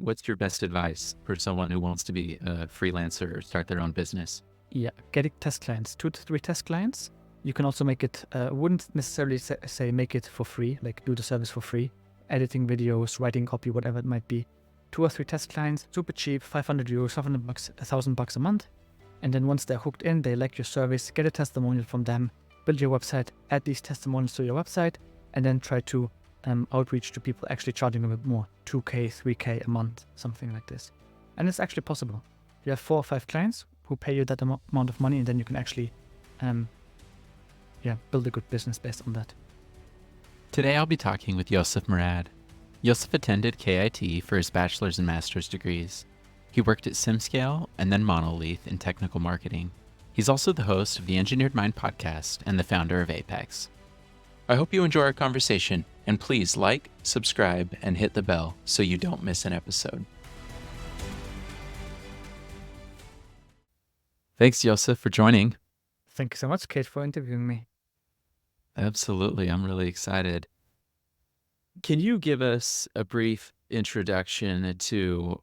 What's your best advice for someone who wants to be a freelancer or start their own business? Yeah, getting test clients, 2 to 3 test clients. You can also make it, wouldn't necessarily say make it for free, like do the service for free. Editing videos, writing copy, whatever it might be. 2 or 3 test clients, super cheap, 500 euros, 500 bucks, 1,000 bucks a month. And then once they're hooked in, they like your service, get a testimonial from them, build your website, add these testimonials to your website, and then try to outreach to people actually charging them a bit more, 2K, 3K a month, something like this. And it's actually possible. You have 4 or 5 clients who pay you that amount of money, and then you can actually build a good business based on that. Today I'll be talking with Jousef Murad. Jousef attended KIT for his bachelor's and master's degrees. He worked at SimScale and then Monolith in technical marketing. He's also the host of the Engineered Mind podcast and the founder of Apex. I hope you enjoy our conversation, and please like, subscribe, and hit the bell so you don't miss an episode. Thanks, Jousef, for joining. Thank you so much, Kate, for interviewing me. Absolutely. I'm really excited. Can you give us a brief introduction to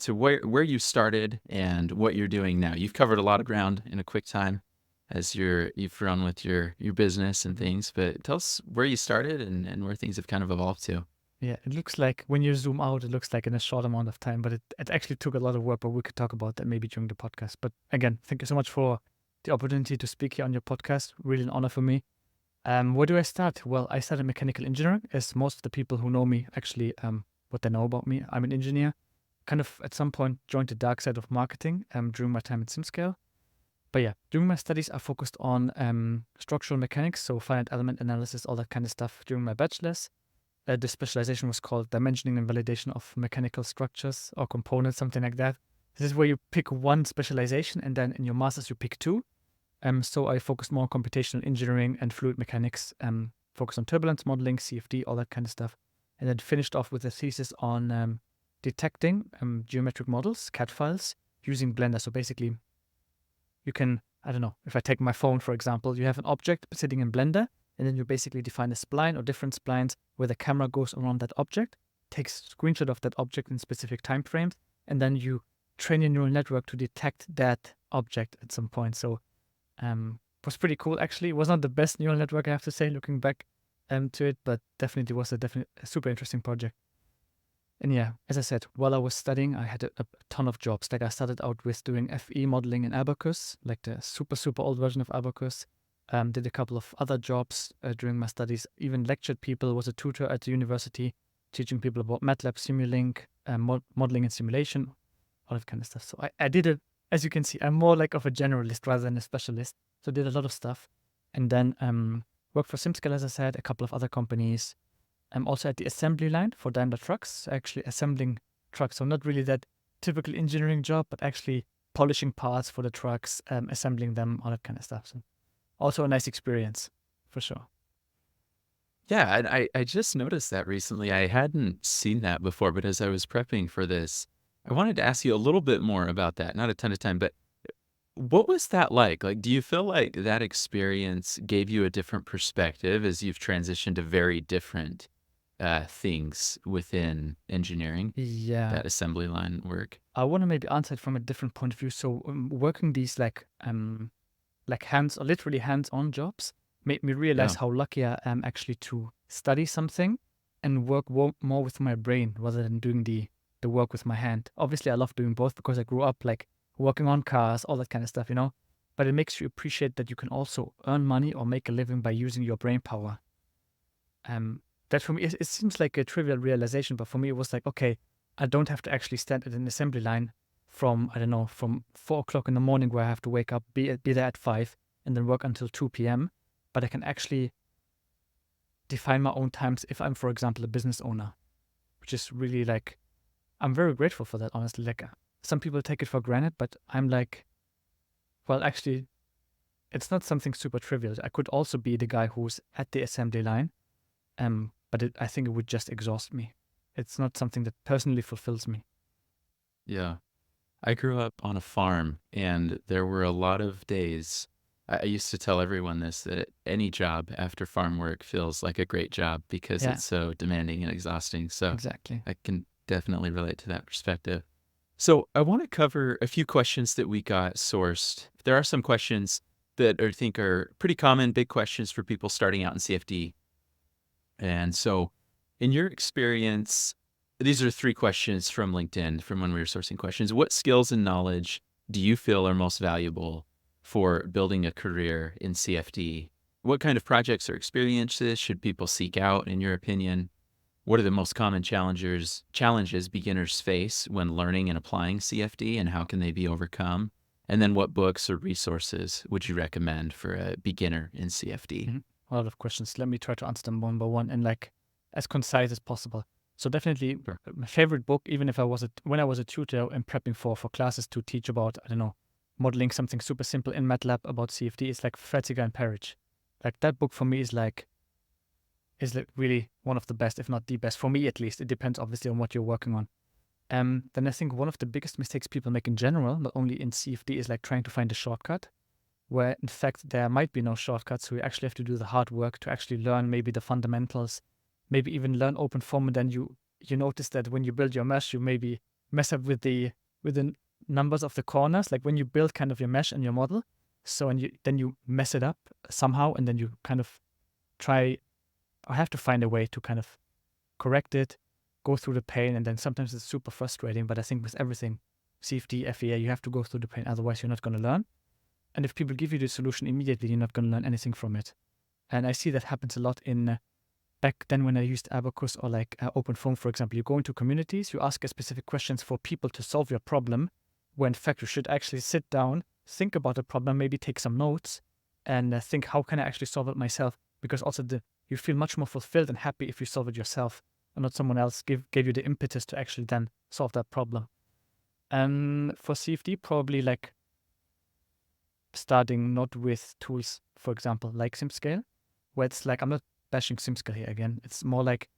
where you started and what you're doing now? You've covered a lot of ground in a quick time as you've run with your business and things, but tell us where you started and where things have kind of evolved to. Yeah, it looks like when you zoom out, it looks like in a short amount of time, but it actually took a lot of work, but we could talk about that maybe during the podcast. But again, thank you so much for the opportunity to speak here on your podcast. Really an honor for me. Where do I start? Well, I started mechanical engineering, as most of the people who know me actually, what they know about me. I'm an engineer. Kind of at some point joined the dark side of marketing during my time at SimScale. But yeah, during my studies, I focused on structural mechanics, so finite element analysis, all that kind of stuff during my bachelor's. The specialization was called dimensioning and validation of mechanical structures or components, something like that. This is where you pick one specialization, and then in your master's you pick 2. So I focused more on computational engineering and fluid mechanics, focused on turbulence modeling, CFD, all that kind of stuff. And then finished off with a thesis on detecting geometric models, CAD files, using Blender. So basically, you can, I don't know, if I take my phone, for example, you have an object sitting in Blender, and then you basically define a spline or different splines where the camera goes around that object, takes a screenshot of that object in specific time frames, and then you train your neural network to detect that object at some point. So was pretty cool, actually. It was not the best neural network, I have to say, looking back to it, but definitely was a super interesting project. And yeah, as I said, while I was studying, I had a ton of jobs. Like I started out with doing FE modeling in Abacus, like the super, super old version of Abacus. Did a couple of other jobs during my studies, even lectured people, was a tutor at the university, teaching people about MATLAB, Simulink, modeling and simulation, all that kind of stuff. So I did it, as you can see, I'm more like of a generalist rather than a specialist. So I did a lot of stuff. And then worked for SimScale, as I said, a couple of other companies. I'm also at the assembly line for Daimler Trucks, actually assembling trucks. So not really that typical engineering job, but actually polishing parts for the trucks, assembling them, all that kind of stuff. So also a nice experience, for sure. Yeah, and I just noticed that recently. I hadn't seen that before, but as I was prepping for this, I wanted to ask you a little bit more about that. Not a ton of time, but what was that like? Like, do you feel like that experience gave you a different perspective as you've transitioned to very different things within engineering, Yeah, that assembly line work? I want to maybe answer it from a different point of view. So working these like hands or literally hands-on jobs made me realize Yeah. how lucky I am actually to study something and work more with my brain rather than doing the work with my hand. Obviously, I love doing both because I grew up like working on cars, all that kind of stuff, But it makes you appreciate that you can also earn money or make a living by using your brain power. That for me, it seems like a trivial realization, but for me, it was like, okay, I don't have to actually stand at an assembly line from, I don't know, from 4 o'clock in the morning where I have to wake up, be there at 5, and then work until 2 p.m. But I can actually define my own times if I'm, for example, a business owner, which is really like, I'm very grateful for that, honestly. Like, some people take it for granted, but I'm like, well, actually, it's not something super trivial. I could also be the guy who's at the assembly line, but I think it would just exhaust me. It's not something that personally fulfills me. Yeah. I grew up on a farm, and there were a lot of days. I used to tell everyone this, that any job after farm work feels like a great job because Yeah, it's so demanding and exhausting. So exactly. I can definitely relate to that perspective. So I want to cover a few questions that we got sourced. There are some questions that I think are pretty common, big questions for people starting out in CFD. And so in your experience, these are 3 questions from LinkedIn from when we were sourcing questions. What skills and knowledge do you feel are most valuable for building a career in CFD? What kind of projects or experiences should people seek out, in your opinion? What are the most common challenges beginners face when learning and applying CFD, and how can they be overcome? And then what books or resources would you recommend for a beginner in CFD? Mhm. A lot of questions. Let me try to answer them one by one and like as concise as possible. So definitely Sure. my favorite book, even if I was when I was a tutor and prepping for classes to teach about, I don't know, modeling something super simple in MATLAB about CFD, is like Fretziger and Parrish. Like that book for me is like really one of the best, if not the best, for me at least. It depends obviously on what you're working on. Then I think one of the biggest mistakes people make in general, not only in CFD, is like trying to find a shortcut, where in fact there might be no shortcuts. So you actually have to do the hard work to actually learn maybe the fundamentals, maybe even learn open form. And then you notice that when you build your mesh, you maybe mess up with the numbers of the corners, like when you build kind of your mesh and your model. So and then you mess it up somehow, and then you kind of try or have to find a way to kind of correct it, go through the pain, and then sometimes it's super frustrating. But I think with everything, CFD, FEA, you have to go through the pain, otherwise you're not going to learn. And if people give you the solution immediately, you're not going to learn anything from it. And I see that happens a lot in back then when I used Abacus or like OpenFOAM, for example. You go into communities, you ask a specific questions for people to solve your problem, when in fact you should actually sit down, think about the problem, maybe take some notes, and think, how can I actually solve it myself? Because also you feel much more fulfilled and happy if you solve it yourself and not someone else gave you the impetus to actually then solve that problem. For CFD, probably like starting not with tools, for example, like SimScale, where it's like, I'm not bashing SimScale here again. It's more like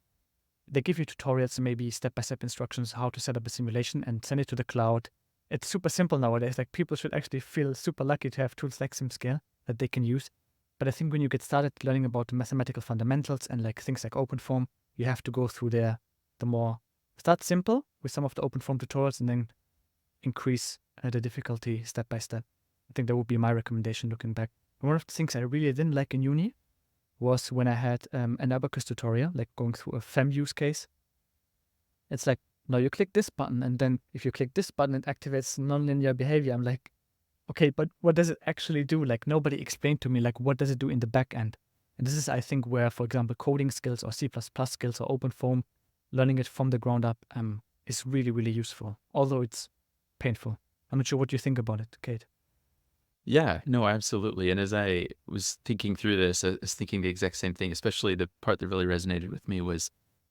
they give you tutorials, maybe step-by-step instructions, how to set up a simulation and send it to the cloud. It's super simple nowadays. Like people should actually feel super lucky to have tools like SimScale that they can use. But I think when you get started learning about the mathematical fundamentals and like things like OpenFOAM, you have to go through the more, start simple with some of the OpenFOAM tutorials and then increase the difficulty step by step. I think that would be my recommendation looking back. One of the things I really didn't like in uni was when I had an Abacus tutorial, like going through a FEM use case. It's like, now you click this button, and then if you click this button, it activates nonlinear behavior. I'm like, okay, but what does it actually do? Like nobody explained to me, like, what does it do in the back end? And this is, I think, where, for example, coding skills or C++ skills or OpenFOAM, learning it from the ground up is really, really useful, although it's painful. I'm not sure what you think about it, Kate. Yeah, no, absolutely. And as I was thinking through this, I was thinking the exact same thing, especially the part that really resonated with me was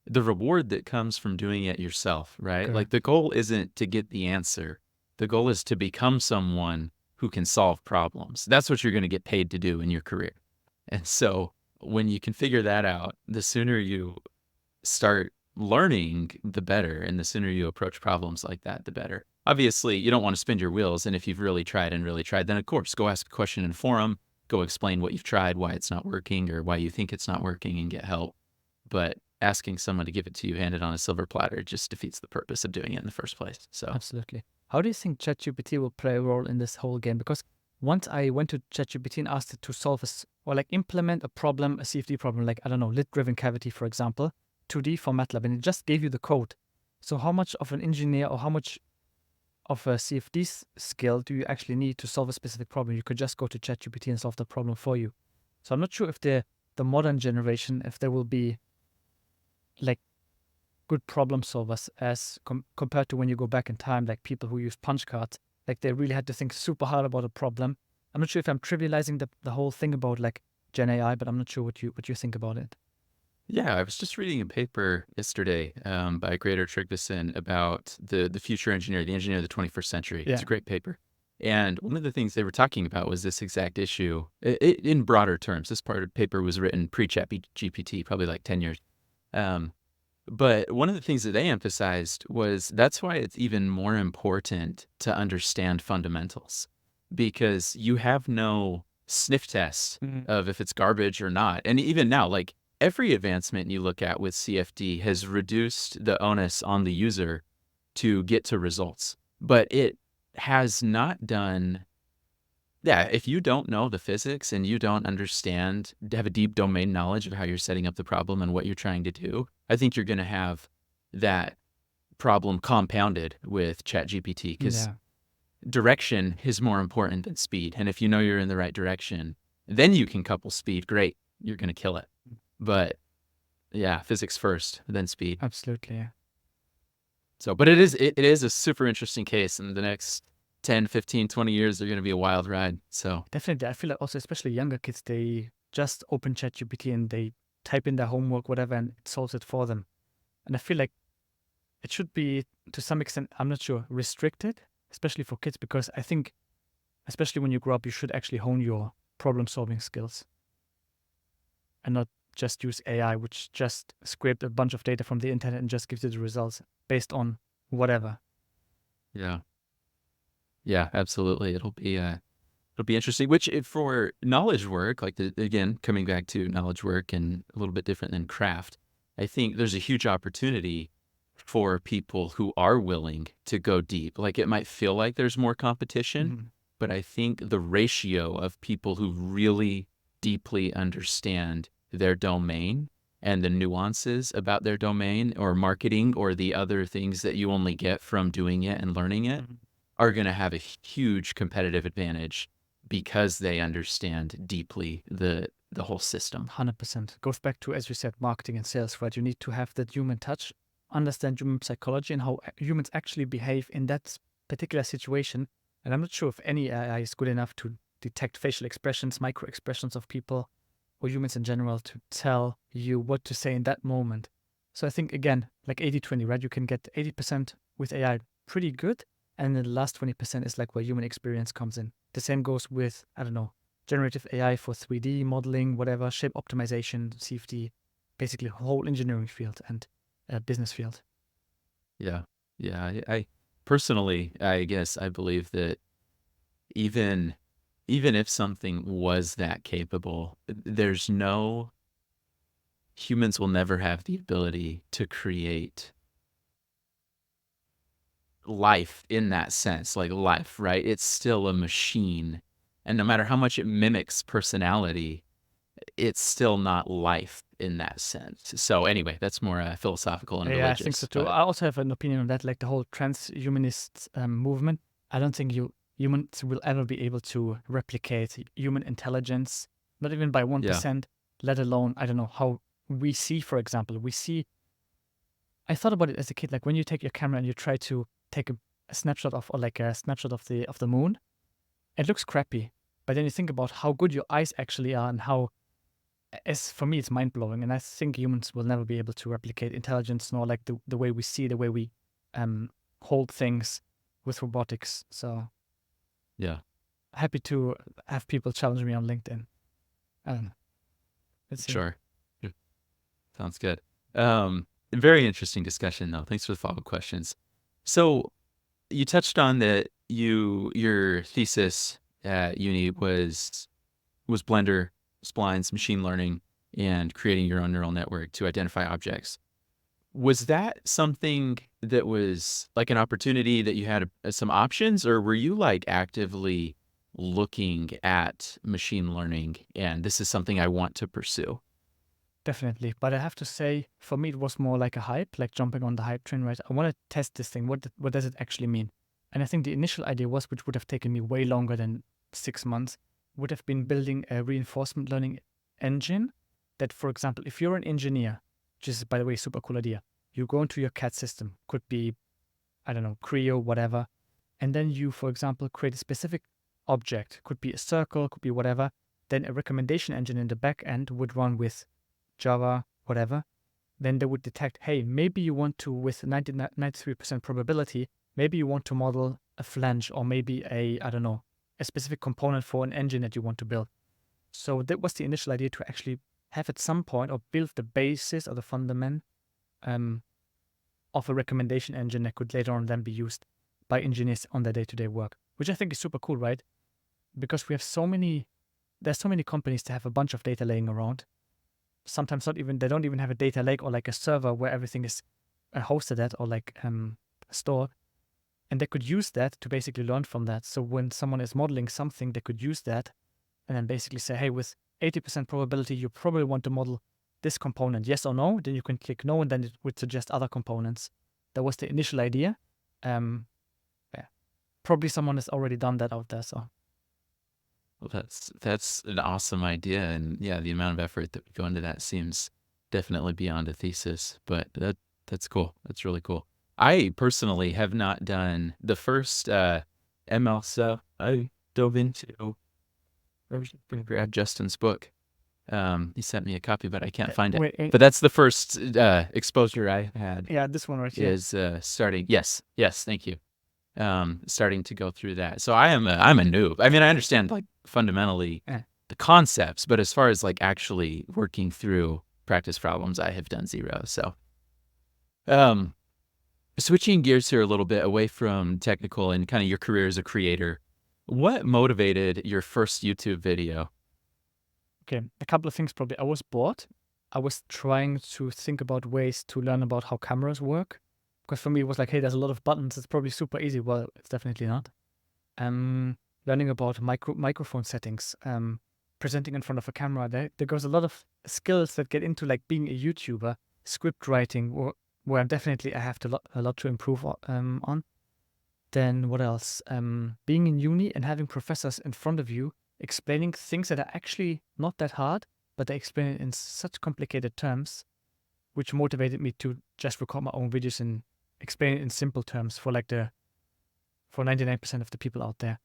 the reward that comes from doing it yourself, right? Like Correct. the goal isn't to get the answer. The goal is to become someone who can solve problems. That's what you're going to get paid to do in your career. And so when you can figure that out, the sooner you start learning, the better. And the sooner you approach problems like that, the better. Obviously, you don't want to spin your wheels. And if you've really tried, then of course, go ask a question in a forum, go explain what you've tried, why it's not working, or why you think it's not working, and get help. But asking someone to give it to you handed on a silver platter just defeats the purpose of doing it in the first place. So Absolutely. How do you think ChatGPT will play a role in this whole game? Because once I went to ChatGPT and asked it to solve or like implement a problem, a CFD problem, like, I don't know, lid-driven cavity, for example, 2D for MATLAB, and it just gave you the code. So how much of an engineer or how much of a CFD skill do you actually need to solve a specific problem? You could just go to ChatGPT and solve the problem for you. So I'm not sure if the modern generation, if there will be like good problem solvers as compared to when you go back in time, like people who use punch cards, like they really had to think super hard about a problem. I'm not sure if I'm trivializing the whole thing about like Gen AI, but I'm not sure what you think about it. yeah, I was just reading a paper yesterday by Greater Tryggvason about the future engineer, the engineer of the 21st century. It's Yeah. a great paper. And one of the things they were talking about was this exact issue in broader terms. This part of the paper was written pre-chat GPT, probably like 10 years. But one of the things that they emphasized was that's why it's even more important to understand fundamentals, because you have no sniff test Mhm. of if it's garbage or not. And even now, like every advancement you look at with CFD has reduced the onus on the user to get to results, but it has not done. Yeah, if you don't know the physics and you don't understand, have a deep domain knowledge of how you're setting up the problem and what you're trying to do, I think you're going to have that problem compounded with ChatGPT, because Yeah, direction is more important than speed. And if you know you're in the right direction, then you can couple speed. Great, you're going to kill it. But yeah, physics first, then speed. absolutely. Yeah. So, but it is a super interesting case, and the next 10, 15, 20 years are going to be a wild ride. So, Definitely. I feel like also, especially younger kids, they just open ChatGPT and they type in their homework, whatever, and it solves it for them. And I feel like it should be, to some extent, I'm not sure, restricted, especially for kids, because I think, especially when you grow up, you should actually hone your problem solving skills and not just use AI, which just scraped a bunch of data from the internet and just gives you the results based on whatever. yeah. Yeah, absolutely. It'll be interesting, which for knowledge work, like again, coming back to knowledge work and a little bit different than craft, I think there's a huge opportunity for people who are willing to go deep. Like it might feel like there's more competition, Mhm. but I think the ratio of people who really deeply understand their domain and the nuances about their domain or marketing or the other things that you only get from doing it and learning it Mhm. are going to have a huge competitive advantage because they understand deeply the whole system. 100%. Goes back to, as you said, marketing and sales, right? You need to have that human touch, understand human psychology and how humans actually behave in that particular situation. And I'm not sure if any AI is good enough to detect facial expressions, micro expressions of people or humans in general to tell you what to say in that moment. So I think, again, like 80/20, right? You can get 80% with AI pretty good. And then the last 20% is like where human experience comes in. The same goes with, I don't know, generative AI for 3D modeling, whatever, shape optimization, CFD, basically whole engineering field and business field. Yeah. Yeah. I personally, I guess I believe that even even if something was that capable, there's no humans will never have the ability to create life in that sense, like life, right? It's still a machine. And no matter how much it mimics personality, it's still not life in that sense. So anyway, that's more philosophical and Yeah, I think so religious, too. but I also have an opinion on that, like the whole transhumanist movement. I don't think humans will ever be able to replicate human intelligence, not even by yeah, 1%, let alone, I don't know, how we see, for example. I thought about it as a kid, like when you take your camera and you try to take a snapshot of, or like a snapshot of the moon, it looks crappy. But then you think about how good your eyes actually are and how, as for me, it's mind blowing. And I think humans will never be able to replicate intelligence nor like the way we see, the way we um, hold things with robotics. So yeah, happy to have people challenge me on LinkedIn. I don't know. Let's see. sure. Good. Sounds good. Very interesting discussion though. Thanks for the follow-up questions. So you touched on that your thesis at uni was Blender, splines, machine learning, and creating your own neural network to identify objects. Was that something that was like an opportunity that you had some options, or were you like actively looking at machine learning and this is something I want to pursue? Definitely. But I have to say, for me, it was more like a hype, like jumping on the hype train, right? I want to test this thing. What does it actually mean? And I think the initial idea was, which would have taken me way longer than 6 months, would have been building a reinforcement learning engine that, for example, if you're an engineer, which is, by the way, a super cool idea, you go into your CAD system, could be, I don't know, Creo, whatever, and then you, for example, create a specific object, could be a circle, could be whatever, then a recommendation engine in the back end would run with Java, whatever, then they would detect, hey, maybe you want to, with 93% probability, maybe you want to model a flange or maybe I don't know, a specific component for an engine that you want to build. So that was the initial idea, to actually have at some point or build the basis or the fundament um, of a recommendation engine that could later on then be used by engineers on their day-to-day work, which I think is super cool, right? Because there's so many companies that have a bunch of data laying around. sometimes they don't even have a data lake or like a server where everything is hosted at, or like stored. And they could use that to basically learn from that. So when someone is modeling something, they could use that and then basically say, hey, with 80% probability, you probably want to model this component, yes or no. Then you can click no, and then it would suggest other components. That was the initial idea. Yeah, probably someone has already done that out there. So Well, that's an awesome idea, and yeah, the amount of effort that would go into that seems definitely beyond a thesis. But that's cool. That's really cool. I personally have not done the first ML stuff. I dove into. I was going to grab Justin's book. He sent me a copy, but I can't find it. wait, But that's the first exposure I had. yeah, this one right here. Is starting. Yes, thank you. Starting to go through that. So I'm a noob. I mean, I understand like fundamentally the concepts, but as far as like actually working through practice problems, I have done zero. So, switching gears here a little bit away from technical and kind of your career as a creator, what motivated your first YouTube video? Okay, a couple of things probably. I was bored. I was trying to think about ways to learn about how cameras work. Because for me, it was like, hey, there's a lot of buttons. It's probably super easy. Well, it's definitely not. Learning about microphone settings, presenting in front of a camera. There goes a lot of skills that get into like being a YouTuber, script writing, where definitely I have a lot to improve on. Then what else? Being in uni and having professors in front of you explaining things that are actually not that hard, but they explain it in such complicated terms, which motivated me to just record my own videos and explain it in simple terms for 99% of the people out there.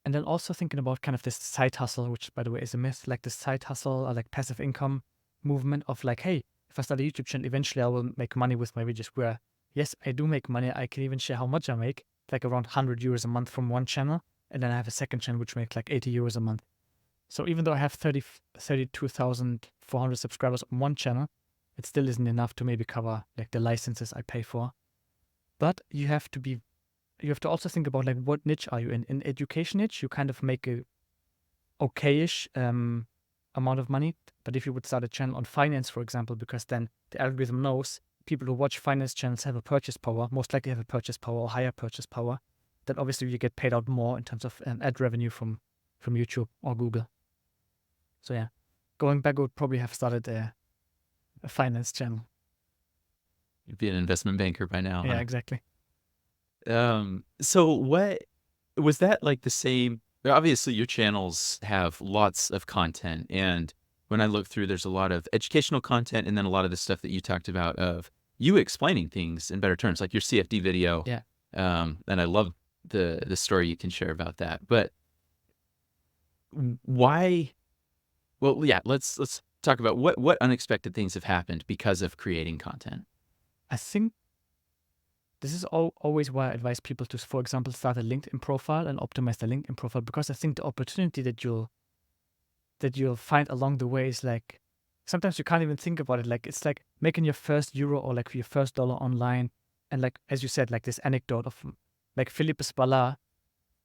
And then also thinking about kind of this side hustle, which by the way is a myth, like this side hustle or like passive income movement of like, hey, if I start a YouTube channel, eventually I will make money with my videos, where yes, I do make money. I can even share how much I make, like around 100 euros a month from one channel. And then I have a second channel which makes like 80 euros a month. So even though I have 32,400 subscribers on one channel, it still isn't enough to maybe cover like the licenses I pay for. But you have to also think about like what niche are you in. In education niche, you kind of make a okayish amount of money. But if you would start a channel on finance, for example, because then the algorithm knows people who watch finance channels have a purchase power, most likely have a purchase power or higher purchase power, then obviously you get paid out more in terms of ad revenue from YouTube or Google. So yeah, going back, I would probably have started a finance channel. You'd be an investment banker by now. Yeah, huh? exactly. So what was that like the same? Obviously, your channels have lots of content, and when I look through, there's a lot of educational content, and then a lot of the stuff that you talked about of you explaining things in better terms, like your CFD video. Yeah. And I love the story you can share about that. But why? Well, yeah, let's talk about what unexpected things have happened because of creating content. I think this is always why I advise people to, for example, start a LinkedIn profile and optimize the LinkedIn profile, because I think the opportunity that you'll find along the way is like, sometimes you can't even think about it. Like it's like making your first euro or like your first dollar online. And like, as you said, like this anecdote of like Philippe Spalla,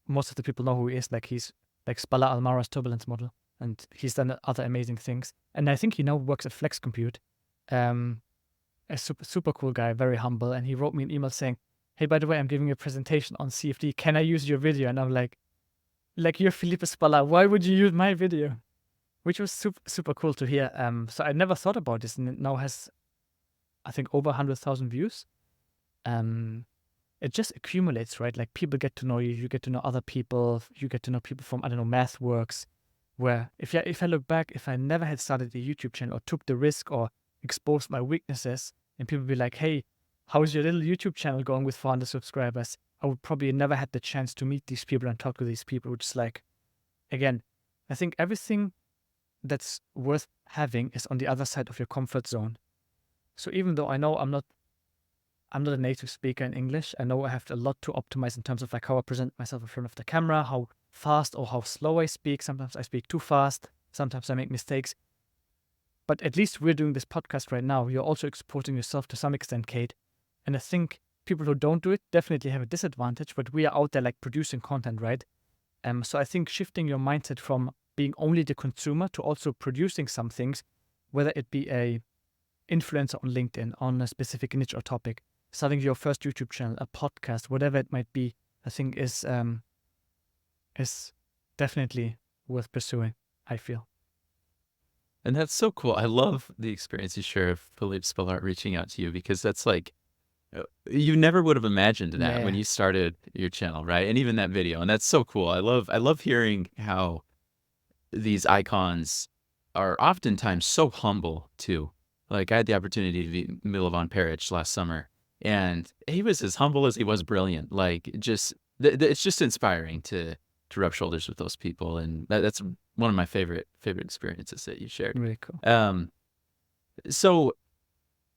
most of the people know who he is. Like he's like Spalla Almara's turbulence model, and he's done other amazing things. And I think he now works at Flex Compute. A super cool guy, very humble. And he wrote me an email saying, hey, by the way, I'm giving a presentation on CFD. Can I use your video? And I'm like you're Philippe Spalla. Why would you use my video? Which was super cool to hear. So I never thought about this, and it now has, I think, over 100,000 views. It just accumulates, right? Like people get to know you, you get to know other people, you get to know people from, I don't know, MathWorks, where if I look back, if I never had started a YouTube channel or took the risk or exposed my weaknesses, and people be like, hey, how's your little YouTube channel going with 400 subscribers? I would probably never had the chance to meet these people and talk to these people, which is like, again, I think everything that's worth having is on the other side of your comfort zone. So even though I know I'm not a native speaker in English, I know I have a lot to optimize in terms of like how I present myself in front of the camera, how fast or how slow I speak. Sometimes I speak too fast. Sometimes I make mistakes. But at least we're doing this podcast right now. You're also exporting yourself to some extent, Kate. And I think people who don't do it definitely have a disadvantage, but we are out there like producing content, right? So I think shifting your mindset from being only the consumer to also producing some things whether it be a influencer on LinkedIn on a specific niche or topic, starting your first YouTube channel, a podcast, whatever it might be, I think is definitely worth pursuing, I feel. And that's so cool. I love the experience you share of Philippe Spillart reaching out to you, because that's like, you never would have imagined that when Yeah. you started your channel, right? And even that video. And that's so cool. I love hearing how these icons are oftentimes so humble too. Like, I had the opportunity to meet Milovan Peric last summer, and he was as humble as he was brilliant. Like, just it's just inspiring to rub shoulders with those people, and that's one of my favorite experiences that you shared. Really cool. So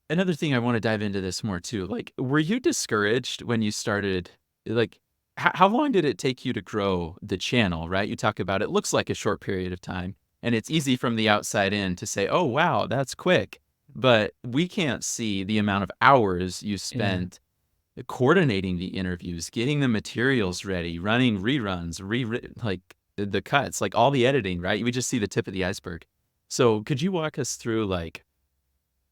another thing I want to dive into this more too. Like, were you discouraged when you started? Like, how long did it take you to grow the channel? Right, you talk about it looks like a short period of time, and it's easy from the outside in to say, "Oh, wow, that's quick," but we can't see the amount of hours you Yeah. spent coordinating the interviews, getting the materials ready, running reruns, like the cuts, like all the editing. Right, we just see the tip of the iceberg. So, could you walk us through, like,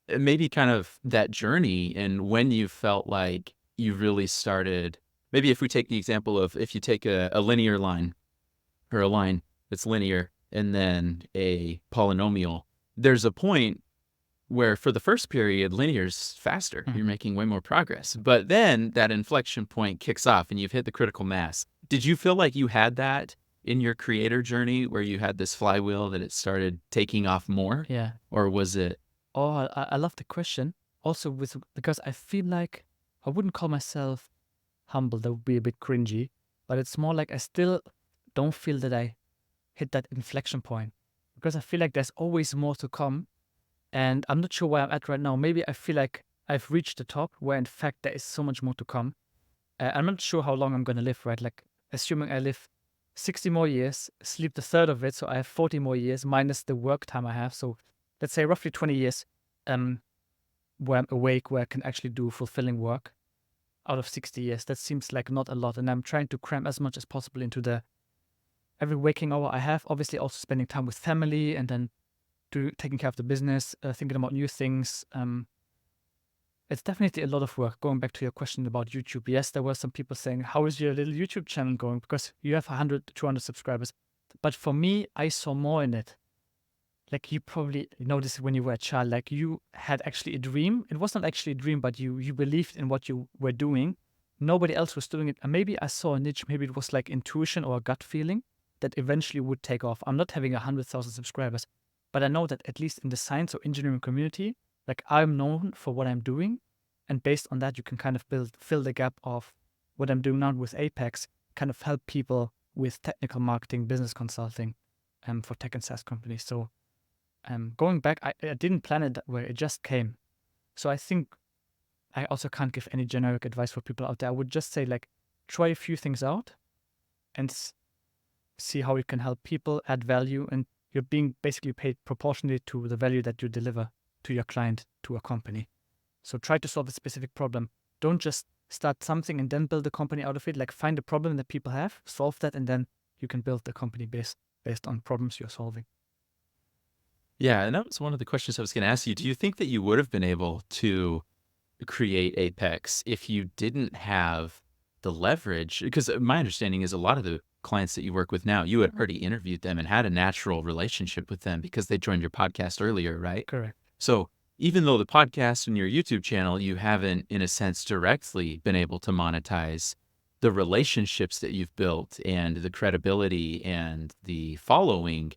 maybe kind of that journey and when you felt like you really started? Maybe if we take the example of, if you take a linear line, or a line that's linear, and then a polynomial, there's a point where for the first period, linear is faster. You're making way more progress. But then that inflection point kicks off and you've hit the critical mass. Did you feel like you had that in your creator journey, where you had this flywheel that it started taking off more? Yeah. Or was it? Oh, I love the question. Also, because I feel like I wouldn't call myself humble. That would be a bit cringy. But it's more like I still don't feel that I hit that inflection point, because I feel like there's always more to come. And I'm not sure where I'm at right now. Maybe I feel like I've reached the top, where in fact there is so much more to come. I'm not sure how long I'm going to live, right? Like, assuming I live 60 more years, sleep the third of it, so I have 40 more years minus the work time I have. So let's say roughly 20 years where I'm awake, where I can actually do fulfilling work out of 60 years. That seems like not a lot. And I'm trying to cram as much as possible into the every waking hour I have. Obviously, also spending time with family, and then taking care of the business, thinking about new things. It's definitely a lot of work. Going back to your question about YouTube, yes, there were some people saying, "How is your little YouTube channel going?" Because you have 100, 200 subscribers. But for me, I saw more in it. Like, you probably noticed when you were a child, like, you had actually a dream. It was not actually a dream, but you believed in what you were doing. Nobody else was doing it. And maybe I saw a niche. Maybe it was like intuition or a gut feeling that eventually would take off. I'm not having 100,000 subscribers, but I know that at least in the science or engineering community, like, I'm known for what I'm doing. And based on that, you can kind of fill the gap of what I'm doing now with Apex, kind of help people with technical marketing, business consulting, for tech and SaaS companies. So going back, I didn't plan it that way. It just came. So I think I also can't give any generic advice for people out there. I would just say, like, try a few things out and see how you can help people, add value, and you're being basically paid proportionally to the value that you deliver to your client, to a company. So try to solve a specific problem. Don't just start something and then build a company out of it. Like, find a problem that people have, solve that, and then you can build the company based on problems you're solving. Yeah, and that was one of the questions I was going to ask you. Do you think that you would have been able to create Apex if you didn't have the leverage? Because my understanding is a lot of the clients that you work with now, you had already interviewed them and had a natural relationship with them because they joined your podcast earlier, right? Correct. So even though the podcast and your YouTube channel, you haven't, in a sense, directly been able to monetize, the relationships that you've built and the credibility and the following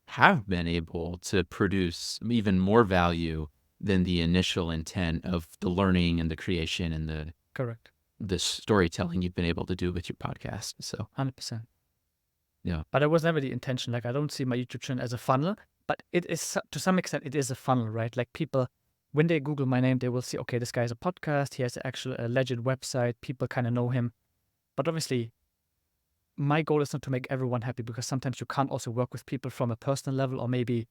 have been able to produce even more value than the initial intent of the learning and the creation and Correct. the storytelling you've been able to do with your podcast. So 100%. yeah. But it was never the intention. Like, I don't see my YouTube channel as a funnel, but it is, to some extent, it is a funnel, right? Like, people, when they Google my name, they will see, okay, this guy has a podcast. He has actually a legit website. People kind of know him. But obviously, my goal is not to make everyone happy, because sometimes you can't also work with people from a personal level, or maybe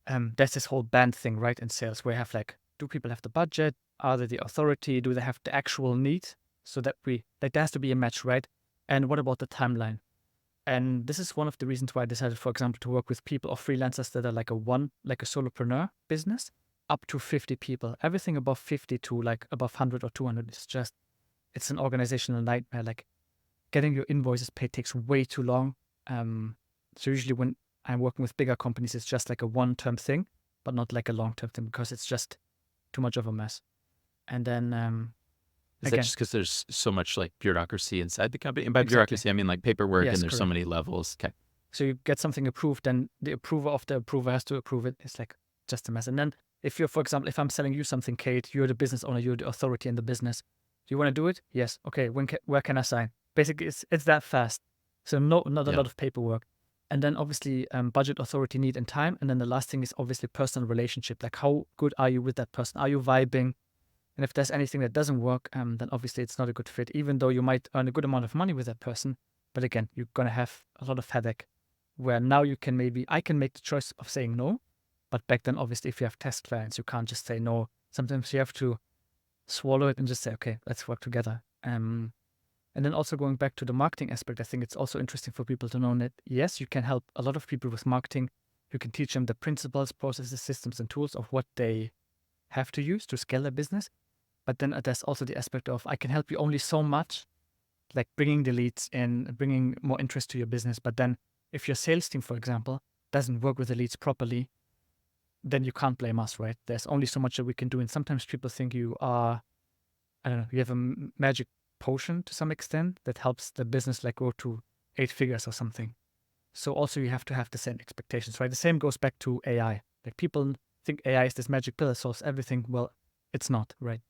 there's this whole band thing, right, in sales, where you have, like, do people have the budget? Are they the authority? Do they have the actual need? So that there has to be a match, right? And what about the timeline? And this is one of the reasons why I decided, for example, to work with people or freelancers that are like a solopreneur business up to 50 people. Everything above 50 to like above 100 or 200 is just, it's an organizational nightmare. Like getting your invoices paid takes way too long. So usually when I'm working with bigger companies, it's just like a one-term thing, but not like a long-term thing because it's just too much of a mess. And then Is that again, just because there's so much like bureaucracy inside the company? And by exactly. bureaucracy, I mean like paperwork, Yes, and there's so correct. many levels. Okay. So you get something approved, then the approver of the approver has to approve it. It's like just a mess. And then if you're, for example, if I'm selling you something, Kate, you're the business owner, you're the authority in the business. Do you want to do it? Yes. Okay. Where can I sign? Basically, it's that fast. So not a Yeah. lot of paperwork. And then obviously budget, authority, need, and time. And then the last thing is obviously personal relationship. Like how good are you with that person? Are you vibing? And if there's anything that doesn't work, then obviously it's not a good fit, even though you might earn a good amount of money with that person. But again, you're going to have a lot of headache where now I can make the choice of saying no. But back then, obviously, if you have test clients, you can't just say no. Sometimes you have to swallow it and just say, okay, let's work together. And then also going back to the marketing aspect, I think it's also interesting for people to know that, yes, you can help a lot of people with marketing. You can teach them the principles, processes, systems, and tools of what they have to use to scale their business. But then there's also the aspect of I can help you only so much, like bringing the leads in, bringing more interest to your business. But then if your sales team, for example, doesn't work with the leads properly, then you can't blame us, right? There's only so much that we can do. And sometimes people think you are, I don't know, you have a magic potion to some extent that helps the business like go to 8 figures or something. So also you have to have the same expectations, right? The same goes back to AI. Like people think AI is this magic pill that solves everything. Well, it's not, right?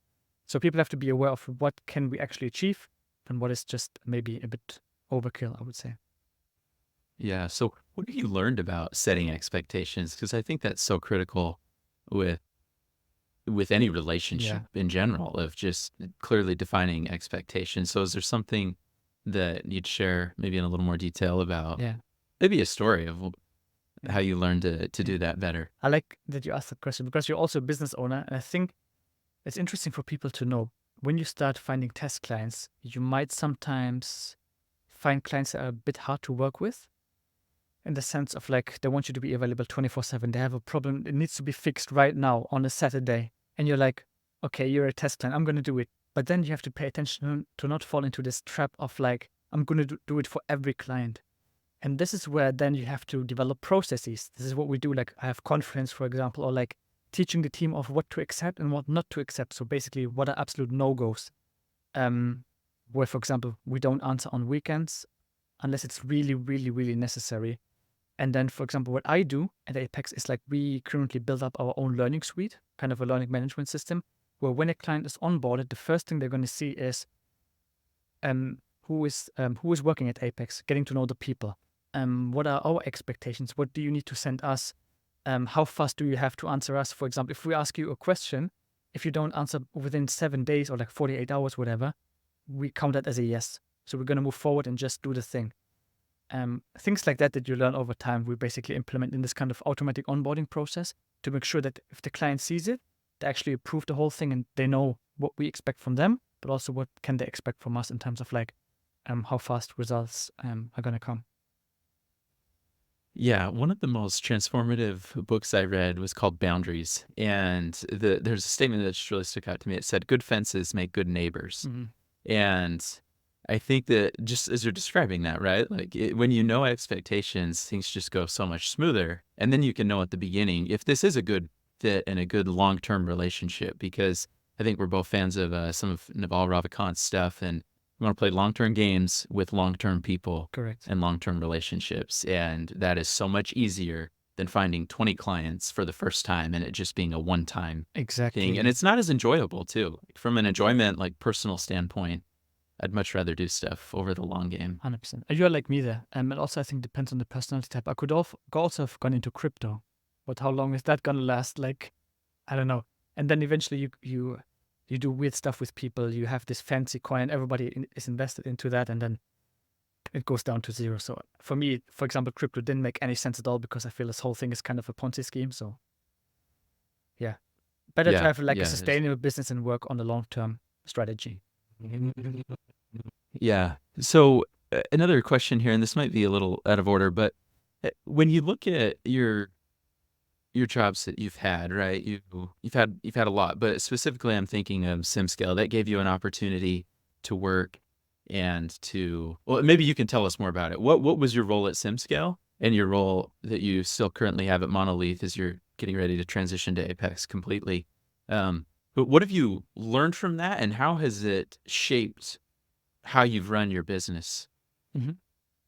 So people have to be aware of what can we actually achieve and what is just maybe a bit overkill, I would say. Yeah. So what have you learned about setting expectations? Because I think that's so critical with any relationship in general, of just clearly defining expectations. So is there something that you'd share maybe in a little more detail about, Yeah. maybe a story of how you learned to Yeah. do that better? I like that you asked that question because you're also a business owner. And I think it's interesting for people to know when you start finding test clients, you might sometimes find clients that are a bit hard to work with in the sense of like they want you to be available 24/7. They have a problem, it needs to be fixed right now on a Saturday. And you're like, okay, you're a test client, I'm going to do it. But then you have to pay attention to not fall into this trap of like, I'm going to do it for every client. And this is where then you have to develop processes. This is what we do. Like I have conference, for example, or like teaching the team of what to accept and what not to accept. So basically, what are absolute no-goes? Where, for example, we don't answer on weekends unless it's really, really, really necessary. And then, for example, what I do at Apex is like we currently build up our own learning suite, kind of a learning management system, where when a client is onboarded, the first thing they're going to see is who is working at Apex, getting to know the people. What are our expectations? What do you need to send us? How fast do you have to answer us? For example, if we ask you a question, if you don't answer within 7 days or like 48 hours, whatever, we count that as a yes. So we're going to move forward and just do the thing. Things like that you learn over time, we basically implement in this kind of automatic onboarding process to make sure that if the client sees it, they actually approve the whole thing and they know what we expect from them, but also what can they expect from us in terms of like how fast results are going to come. Yeah, one of the most transformative books I read was called Boundaries, and there's a statement that just really stuck out to me. It said, "Good fences make good neighbors," and I think that just as you're describing that, right? Like when you know expectations, things just go so much smoother, and then you can know at the beginning if this is a good fit and a good long-term relationship. Because I think we're both fans of some of Naval Ravikant's stuff, and we want to play long-term games with long-term people. Correct. And long-term relationships. And that is so much easier than finding 20 clients for the first time and it just being a one-time thing. And it's not as enjoyable too. From an enjoyment, like personal standpoint, I'd much rather do stuff over the long game. 100%. You're like me there. And also, I think depends on the personality type. I could also have gone into crypto, but how long is that going to last? Like, I don't know. And then eventually you do weird stuff with people. You have this fancy coin, everybody is invested into that, and then it goes down to zero. So for me, for example, crypto didn't make any sense at all because I feel this whole thing is kind of a Ponzi scheme. So yeah, better to have like a sustainable business and work on the long-term strategy. Yeah. So Another question here, and this might be a little out of order, but when you look at your jobs that you've had, right? You've had a lot, but specifically, I'm thinking of SimScale. That gave you an opportunity to work and to well, maybe you can tell us more about it. What was your role at SimScale and your role that you still currently have at Monolith as you're getting ready to transition to Apex completely? But what have you learned from that, and how has it shaped how you've run your business? hmm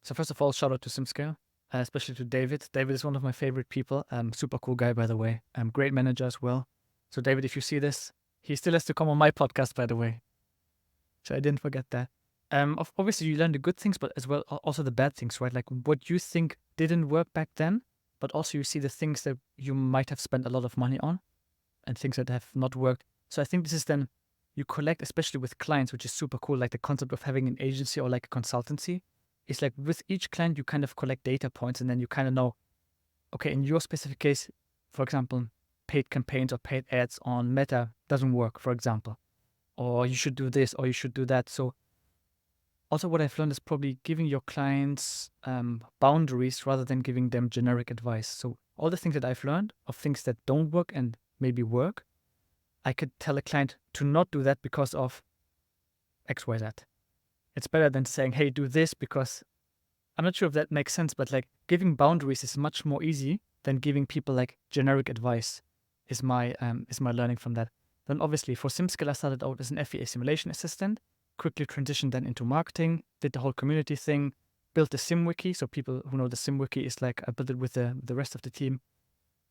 So first of all, shout out to SimScale, especially to David. David is one of my favorite people. Super cool guy, by the way. Great manager as well. So David, if you see this, he still has to come on my podcast, by the way. So I didn't forget that. Obviously, you learn the good things, but as well also the bad things, right? Like what you think didn't work back then, but also you see the things that you might have spent a lot of money on and things that have not worked. So I think this is then you collect, especially with clients, which is super cool, like the concept of having an agency or like a consultancy. It's like with each client, you kind of collect data points and then you kind of know, okay, in your specific case, for example, paid campaigns or paid ads on Meta doesn't work, for example, or you should do this or you should do that. So also what I've learned is probably giving your clients boundaries rather than giving them generic advice. So all the things that I've learned of things that don't work and maybe work, I could tell a client to not do that because of X, Y, Z. It's better than saying, hey, do this, because I'm not sure if that makes sense, but like giving boundaries is much more easy than giving people like generic advice is my learning from that. Then obviously for SimScale, I started out as an FEA simulation assistant, quickly transitioned then into marketing, did the whole community thing, built the SimWiki. So people who know the SimWiki is like I built it with the rest of the team.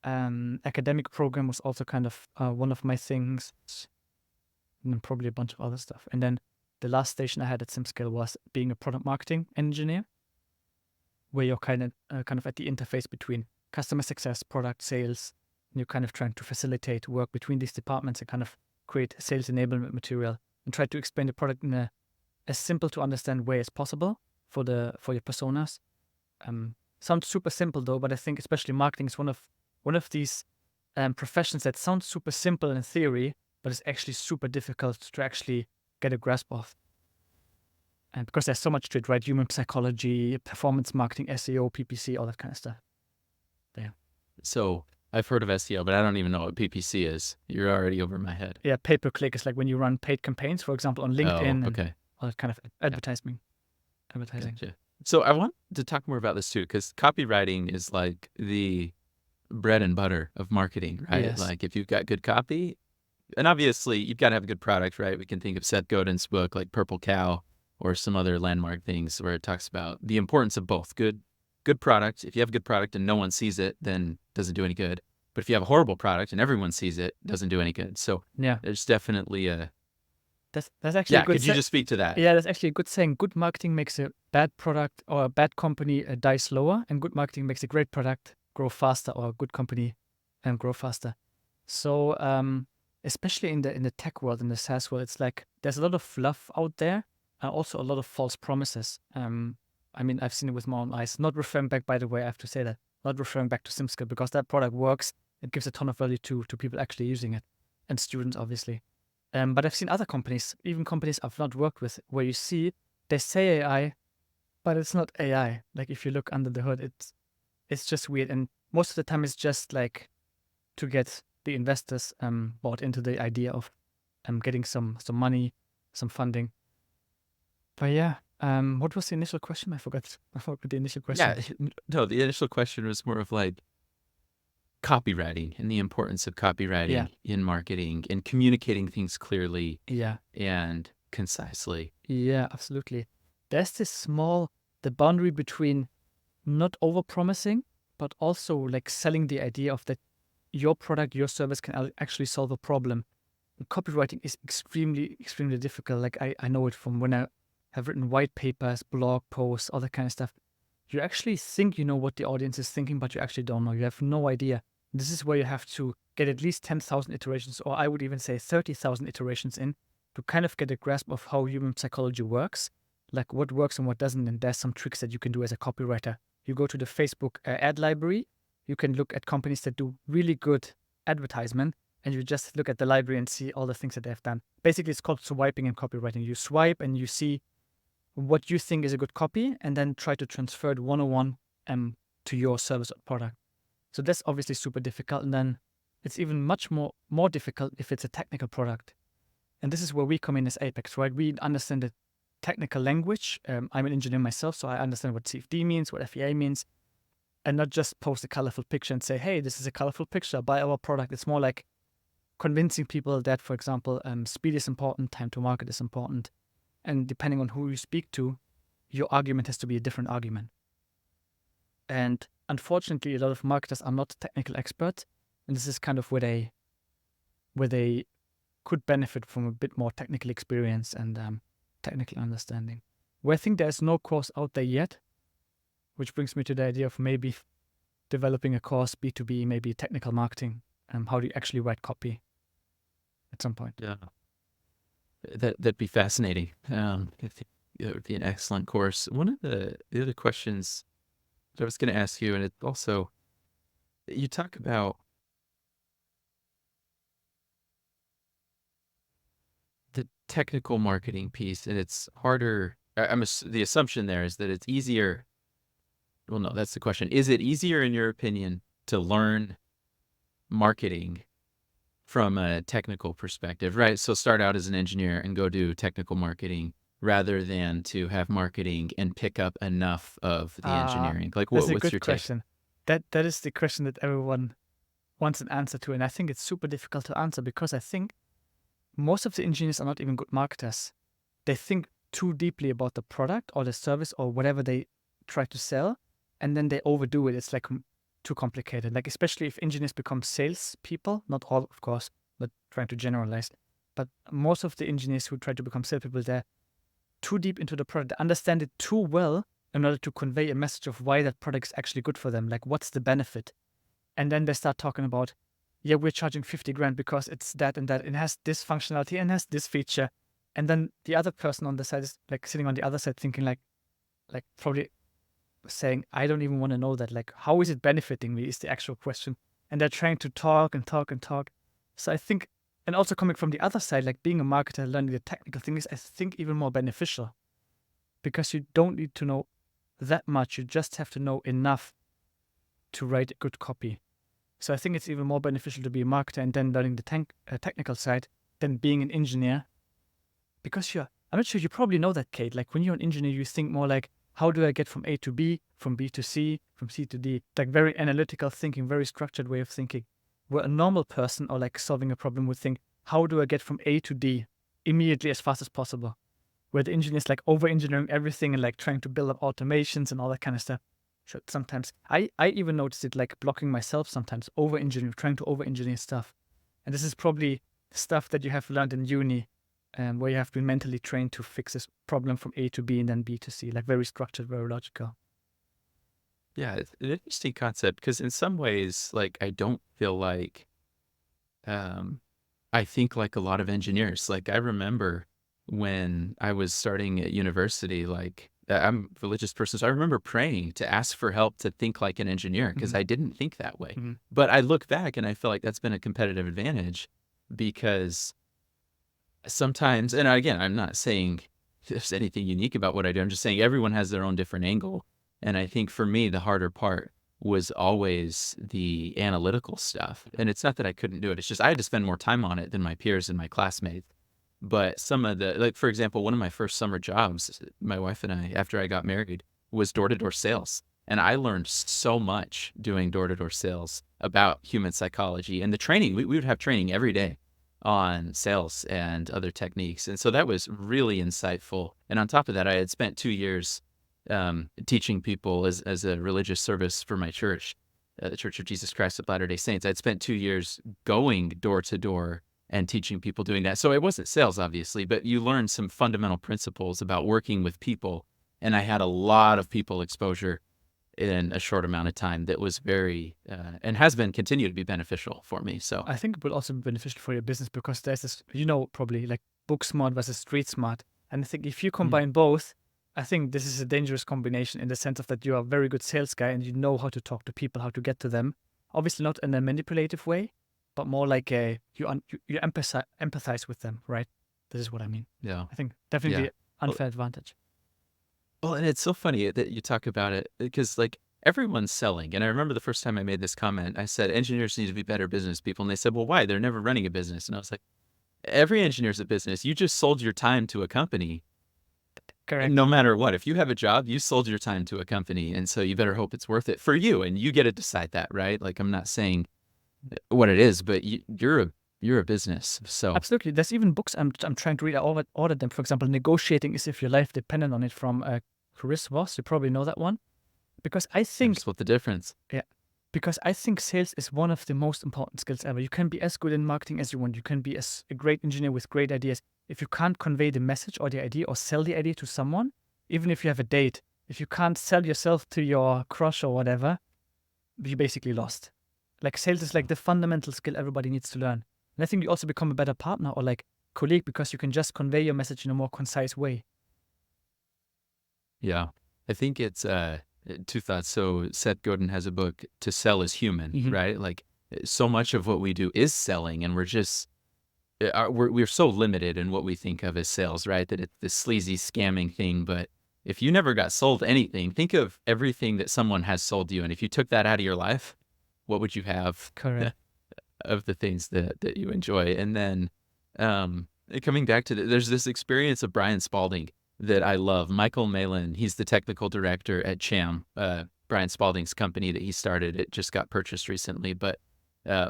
Academic program was also kind of one of my things, and then probably a bunch of other stuff. And then the last station I had at SimScale was being a product marketing engineer, where you're kind of at the interface between customer success, product sales, and you're kind of trying to facilitate work between these departments and kind of create sales enablement material and try to explain the product in a as simple to understand way as possible for your personas. Sounds super simple though, but I think especially marketing is one of these professions that sounds super simple in theory, but it's actually super difficult to actually get a grasp of. And because there's so much to it, right? Human psychology, performance marketing, SEO, PPC, all that kind of stuff. There. So I've heard of SEO, but I don't even know what PPC is. You're already over my head. Yeah, pay-per-click is like when you run paid campaigns, for example, on LinkedIn Oh, okay. and all that kind of advertising. Gotcha. So I want to talk more about this too, because copywriting is like the bread and butter of marketing, right? Yes. Like if you've got good copy, and obviously you've got to have a good product, right? We can think of Seth Godin's book, like Purple Cow, or some other landmark things where it talks about the importance of both good product. If you have a good product and no one sees it, then it doesn't do any good. But if you have a horrible product and everyone sees it, it doesn't do any good. So yeah, there's definitely a that's actually a good. Could you just speak to that? Yeah, that's actually a good saying. Good marketing makes a bad product or a bad company die slower, and good marketing makes a great product grow faster, or a good company grow faster. So especially in the tech world, in the SaaS world, it's like there's a lot of fluff out there, and also a lot of false promises. I mean, I've seen it with my own eyes. Not referring back, by the way, I have to say that. Not referring back to SimScale, because that product works. It gives a ton of value to people actually using it, and students, obviously. But I've seen other companies, even companies I've not worked with, where you see they say AI, but it's not AI. Like if you look under the hood, it's just weird. And most of the time, it's just like to get the investors bought into the idea of getting some money, some funding. But yeah, what was the initial question? I forgot the initial question. Yeah, no, the initial question was more of like copywriting and the importance of copywriting in marketing and communicating things clearly and concisely. Yeah, absolutely. There's the boundary between not over-promising, but also like selling the idea of that your product, your service can actually solve a problem. And copywriting is extremely, extremely difficult. Like I know it from when I have written white papers, blog posts, all that kind of stuff. You actually think you know what the audience is thinking, but you actually don't know. You have no idea. This is where you have to get at least 10,000 iterations, or I would even say 30,000 iterations in to kind of get a grasp of how human psychology works, like what works and what doesn't. And there's some tricks that you can do as a copywriter. You go to the Facebook ad library, you can look at companies that do really good advertisement, and you just look at the library and see all the things that they've done. Basically, it's called swiping in copywriting. You swipe and you see, what you think is a good copy and then try to transfer it one-on-one to your service or product. So that's obviously super difficult. And then it's even much more difficult if it's a technical product. And this is where we come in as Apex, right? We understand the technical language. I'm an engineer myself, so I understand what CFD means, what FEA means, and not just post a colorful picture and say, hey, this is a colorful picture, buy our product. It's more like convincing people that, for example, speed is important, time to market is important. And depending on who you speak to, your argument has to be a different argument. And unfortunately, a lot of marketers are not technical experts. And this is kind of where they could benefit from a bit more technical experience and technical understanding. Where I think there's no course out there yet, which brings me to the idea of maybe developing a course, B2B, maybe technical marketing, how do you actually write copy at some point. Yeah. That'd be fascinating. I think it would be an excellent course. One of the other questions that I was going to ask you, and it also, you talk about the technical marketing piece, and it's harder. The assumption there is that it's easier. Well, no, that's the question. Is it easier, in your opinion, to learn marketing from a technical perspective, right? So start out as an engineer and go do technical marketing rather than to have marketing and pick up enough of the engineering. Like, That's a what's good your take? question. That is the question that everyone wants an answer to, and I think it's super difficult to answer because I think most of the engineers are not even good marketers. They think too deeply about the product or the service or whatever they try to sell, and then they overdo it. It's like too complicated. Like, especially if engineers become sales people, not all, of course, but trying to generalize. But most of the engineers who try to become sales people, they're too deep into the product, they understand it too well in order to convey a message of why that product is actually good for them. Like, what's the benefit? And then they start talking about, yeah, we're charging 50 grand because it's that and that. It has this functionality and has this feature. And then the other person on the side is like sitting on the other side thinking like probably saying, I don't even want to know that. Like, how is it benefiting me is the actual question. And they're trying to talk and talk and talk. So I think, and also coming from the other side, like being a marketer, learning the technical thing is, I think, even more beneficial because you don't need to know that much. You just have to know enough to write a good copy. So I think it's even more beneficial to be a marketer and then learning the technical side than being an engineer. Because I'm not sure, you probably know that, Kate. Like, when you're an engineer, you think more like, how do I get from A to B, from B to C, from C to D? Like, very analytical thinking, very structured way of thinking. Where a normal person or like solving a problem would think, how do I get from A to D immediately as fast as possible? Where the engineer is like over-engineering everything and like trying to build up automations and all that kind of stuff. So sometimes I even notice it like blocking myself sometimes, trying to over-engineer stuff. And this is probably stuff that you have learned in uni, where you have been mentally trained to fix this problem from A to B and then B to C, like very structured, very logical. Yeah, it's an interesting concept because in some ways, like, I don't feel like I think like a lot of engineers. Like, I remember when I was starting at university, like, I'm a religious person, so I remember praying to ask for help to think like an engineer because I didn't think that way. But I look back and I feel like that's been a competitive advantage because sometimes, and again, I'm not saying there's anything unique about what I do. I'm just saying everyone has their own different angle. And I think for me, the harder part was always the analytical stuff. And it's not that I couldn't do it. It's just I had to spend more time on it than my peers and my classmates. But some of the, like, for example, one of my first summer jobs, my wife and I, after I got married, was door-to-door sales. And I learned so much doing door-to-door sales about human psychology. And the training, we would have training every day on sales and other techniques. And so that was really insightful. And on top of that, I had spent 2 years teaching people as a religious service for my church, the Church of Jesus Christ of Latter-day Saints. I'd spent 2 years going door to door and teaching people doing that. So it wasn't sales, obviously, but you learn some fundamental principles about working with people. And I had a lot of people exposure in a short amount of time that was very, and has been continued to be beneficial for me. So I think it will also be beneficial for your business because there's this, probably like book smart versus street smart. And I think if you combine both, I think this is a dangerous combination in the sense of that you are a very good sales guy and you know how to talk to people, how to get to them. Obviously not in a manipulative way, but more like you empathize with them, right? This is what I mean. yeah, I think definitely yeah. unfair advantage. Well, and it's so funny that you talk about it because like everyone's selling. And I remember the first time I made this comment, I said, engineers need to be better business people. And they said, well, why? They're never running a business. And I was like, every engineer's a business. You just sold your time to a company. Correct. No matter what, if you have a job, you sold your time to a company. And so you better hope it's worth it for you. And you get to decide that, right? Like I'm not saying what it is, but you're a business. So Absolutely. There's even books I'm trying to read. I ordered them. For example, Negotiating is If Your Life Depended on It from Chris Voss. You probably know that one. Because I think, split the difference. yeah, because I think sales is one of the most important skills ever. You can be as good in marketing as you want. You can be a great engineer with great ideas. If you can't convey the message or the idea or sell the idea to someone, even if you have a date, if you can't sell yourself to your crush or whatever, you basically lost. Like sales is like the fundamental skill everybody needs to learn. And I think you also become a better partner or like colleague because you can just convey your message in a more concise way. Yeah. I think it's two thoughts. So Seth Godin has a book, To Sell is Human, right? Like so much of what we do is selling, and we're just we're so limited in what we think of as sales, right? That it's this sleazy scamming thing. But if you never got sold anything, think of everything that someone has sold you, and if you took that out of your life, what would you have Correct. of the things that you enjoy? And then coming back to there's this experience of Brian Spalding that I love. Michael Malin, he's the technical director at Cham, Brian Spalding's company that he started. It just got purchased recently, but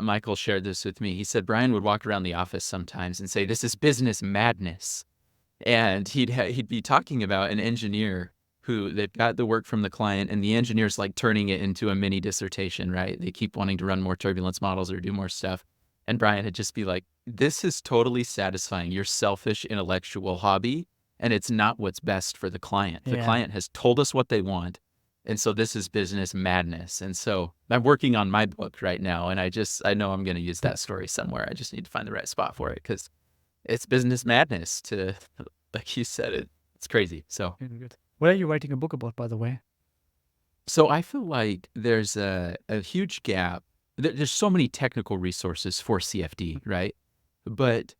Michael shared this with me. He said Brian would walk around the office sometimes and say, "This is business madness," and he'd be talking about an engineer who they've got the work from the client, and the engineer's like turning it into a mini dissertation, right? They keep wanting to run more turbulence models or do more stuff, and Brian would just be like, "This is totally satisfying your selfish intellectual hobby, and it's not what's best for the client. The Yeah. client has told us what they want, and so this is business madness." And so I'm working on my book right now, and I know I'm going to use that story somewhere. I just need to find the right spot for it because it's business madness to, like you said, it's crazy. So, Really good. What are you writing a book about, by the way? so I feel like there's a huge gap. There's so many technical resources for CFD, right? But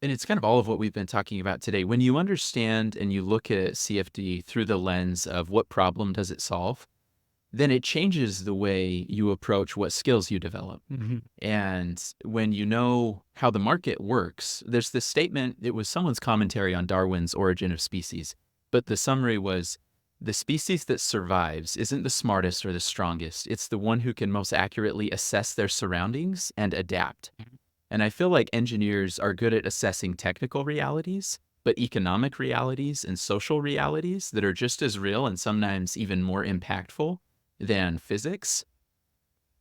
and it's kind of all of what we've been talking about today. When you understand and you look at CFD through the lens of what problem does it solve, then it changes the way you approach what skills you develop. And when you know how the market works, there's this statement, it was someone's commentary on Darwin's Origin of Species, but the summary was, the species that survives isn't the smartest or the strongest. It's the one who can most accurately assess their surroundings and adapt. And I feel like engineers are good at assessing technical realities, but economic realities and social realities that are just as real and sometimes even more impactful than physics,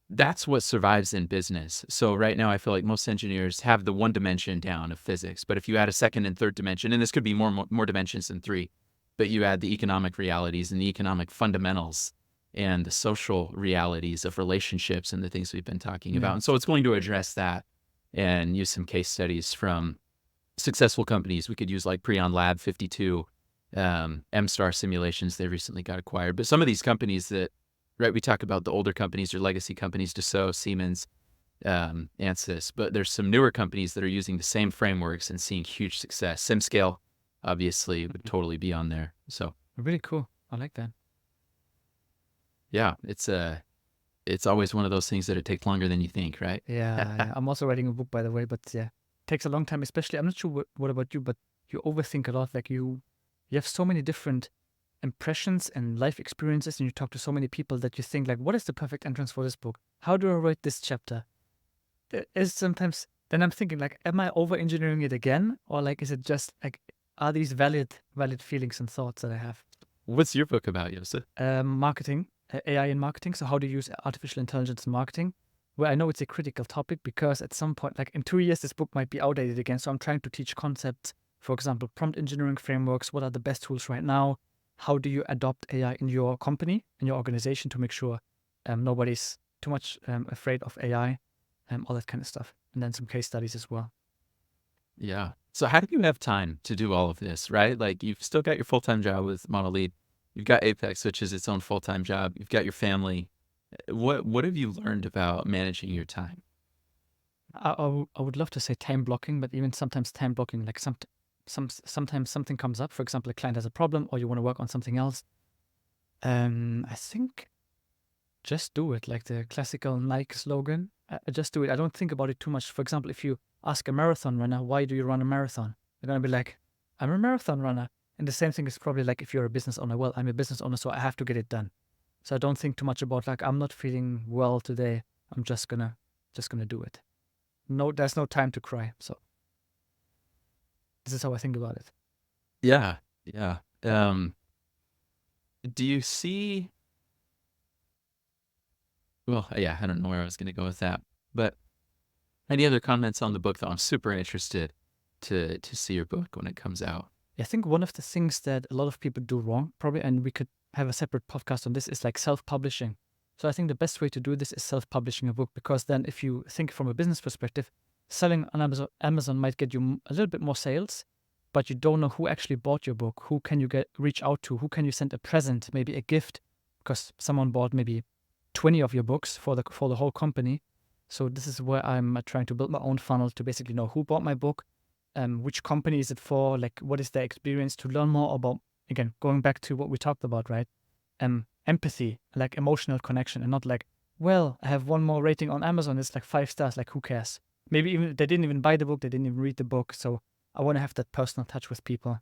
that's what survives in business. So right now, I feel like most engineers have the one dimension down of physics, but if you add a second and third dimension, and this could be more dimensions than three, but you add the economic realities and the economic fundamentals and the social realities of relationships and the things we've been talking about. And so it's going to address that and use some case studies from successful companies. We could use like Prion Lab 52, MStar Simulations, they recently got acquired. But some of these companies that, right, we talk about the older companies or legacy companies, Dassault, Siemens, Ansys, but there's some newer companies that are using the same frameworks and seeing huge success. SimScale, obviously, would totally be on there. So Really cool. I like that. yeah, it's always one of those things that it takes longer than you think, right? Yeah. I'm also writing a book, by the way, but yeah, it takes a long time. Especially, I'm not sure what about you, but you overthink a lot. Like you have so many different impressions and life experiences, and you talk to so many people that you think like, what is the perfect entrance for this book? How do I write this chapter? Is sometimes then I'm thinking like, am I over engineering it again, or like, is it just like, are these valid feelings and thoughts that I have? What's your book about, Jousef? Marketing, AI in marketing. So how to use artificial intelligence in marketing, where I know it's a critical topic because at some point, like in 2 years, this book might be outdated again. So I'm trying to teach concepts, for example, prompt engineering frameworks. What are the best tools right now? How do you adopt AI in your company, in your organization to make sure nobody's too much afraid of AI, all that kind of stuff. And then some case studies as well. Yeah. So how do you have time to do all of this, right? Like you've still got your full-time job with Model Lead. You've got Apex, which is its own full-time job. You've got your family. What have you learned about managing your time? I would love to say time blocking, but even sometimes time blocking, like sometimes something comes up. For example, a client has a problem, or you want to work on something else. I think just do it, like the classical Nike slogan. Just do it. I don't think about it too much. For example, if you ask a marathon runner, why do you run a marathon? They're gonna be like, I'm a marathon runner. And the same thing is probably like if you're a business owner. Well, I'm a business owner, so I have to get it done. So I don't think too much about like I'm not feeling well today. I'm just gonna do it. No, there's no time to cry. So this is how I think about it. Yeah. Yeah. Do you see? Well, yeah, I don't know where I was going to go with that, but any other comments on the book? Though I'm super interested to see your book when it comes out. I think one of the things that a lot of people do wrong, probably, and we could have a separate podcast on this, is like self-publishing. So I think the best way to do this is self-publishing a book, because then if you think from a business perspective, selling on Amazon might get you a little bit more sales, but you don't know who actually bought your book. Who can you reach out to? Who can you send a present, maybe a gift, because someone bought maybe 20 of your books for the whole company. So this is where I'm trying to build my own funnel to basically know who bought my book, which company is it for, like what is their experience, to learn more about, again, going back to what we talked about, right? Empathy, like emotional connection, and not like, well, I have one more rating on Amazon, it's like 5 stars, like who cares? Maybe even they didn't even buy the book, they didn't even read the book. So I want to have that personal touch with people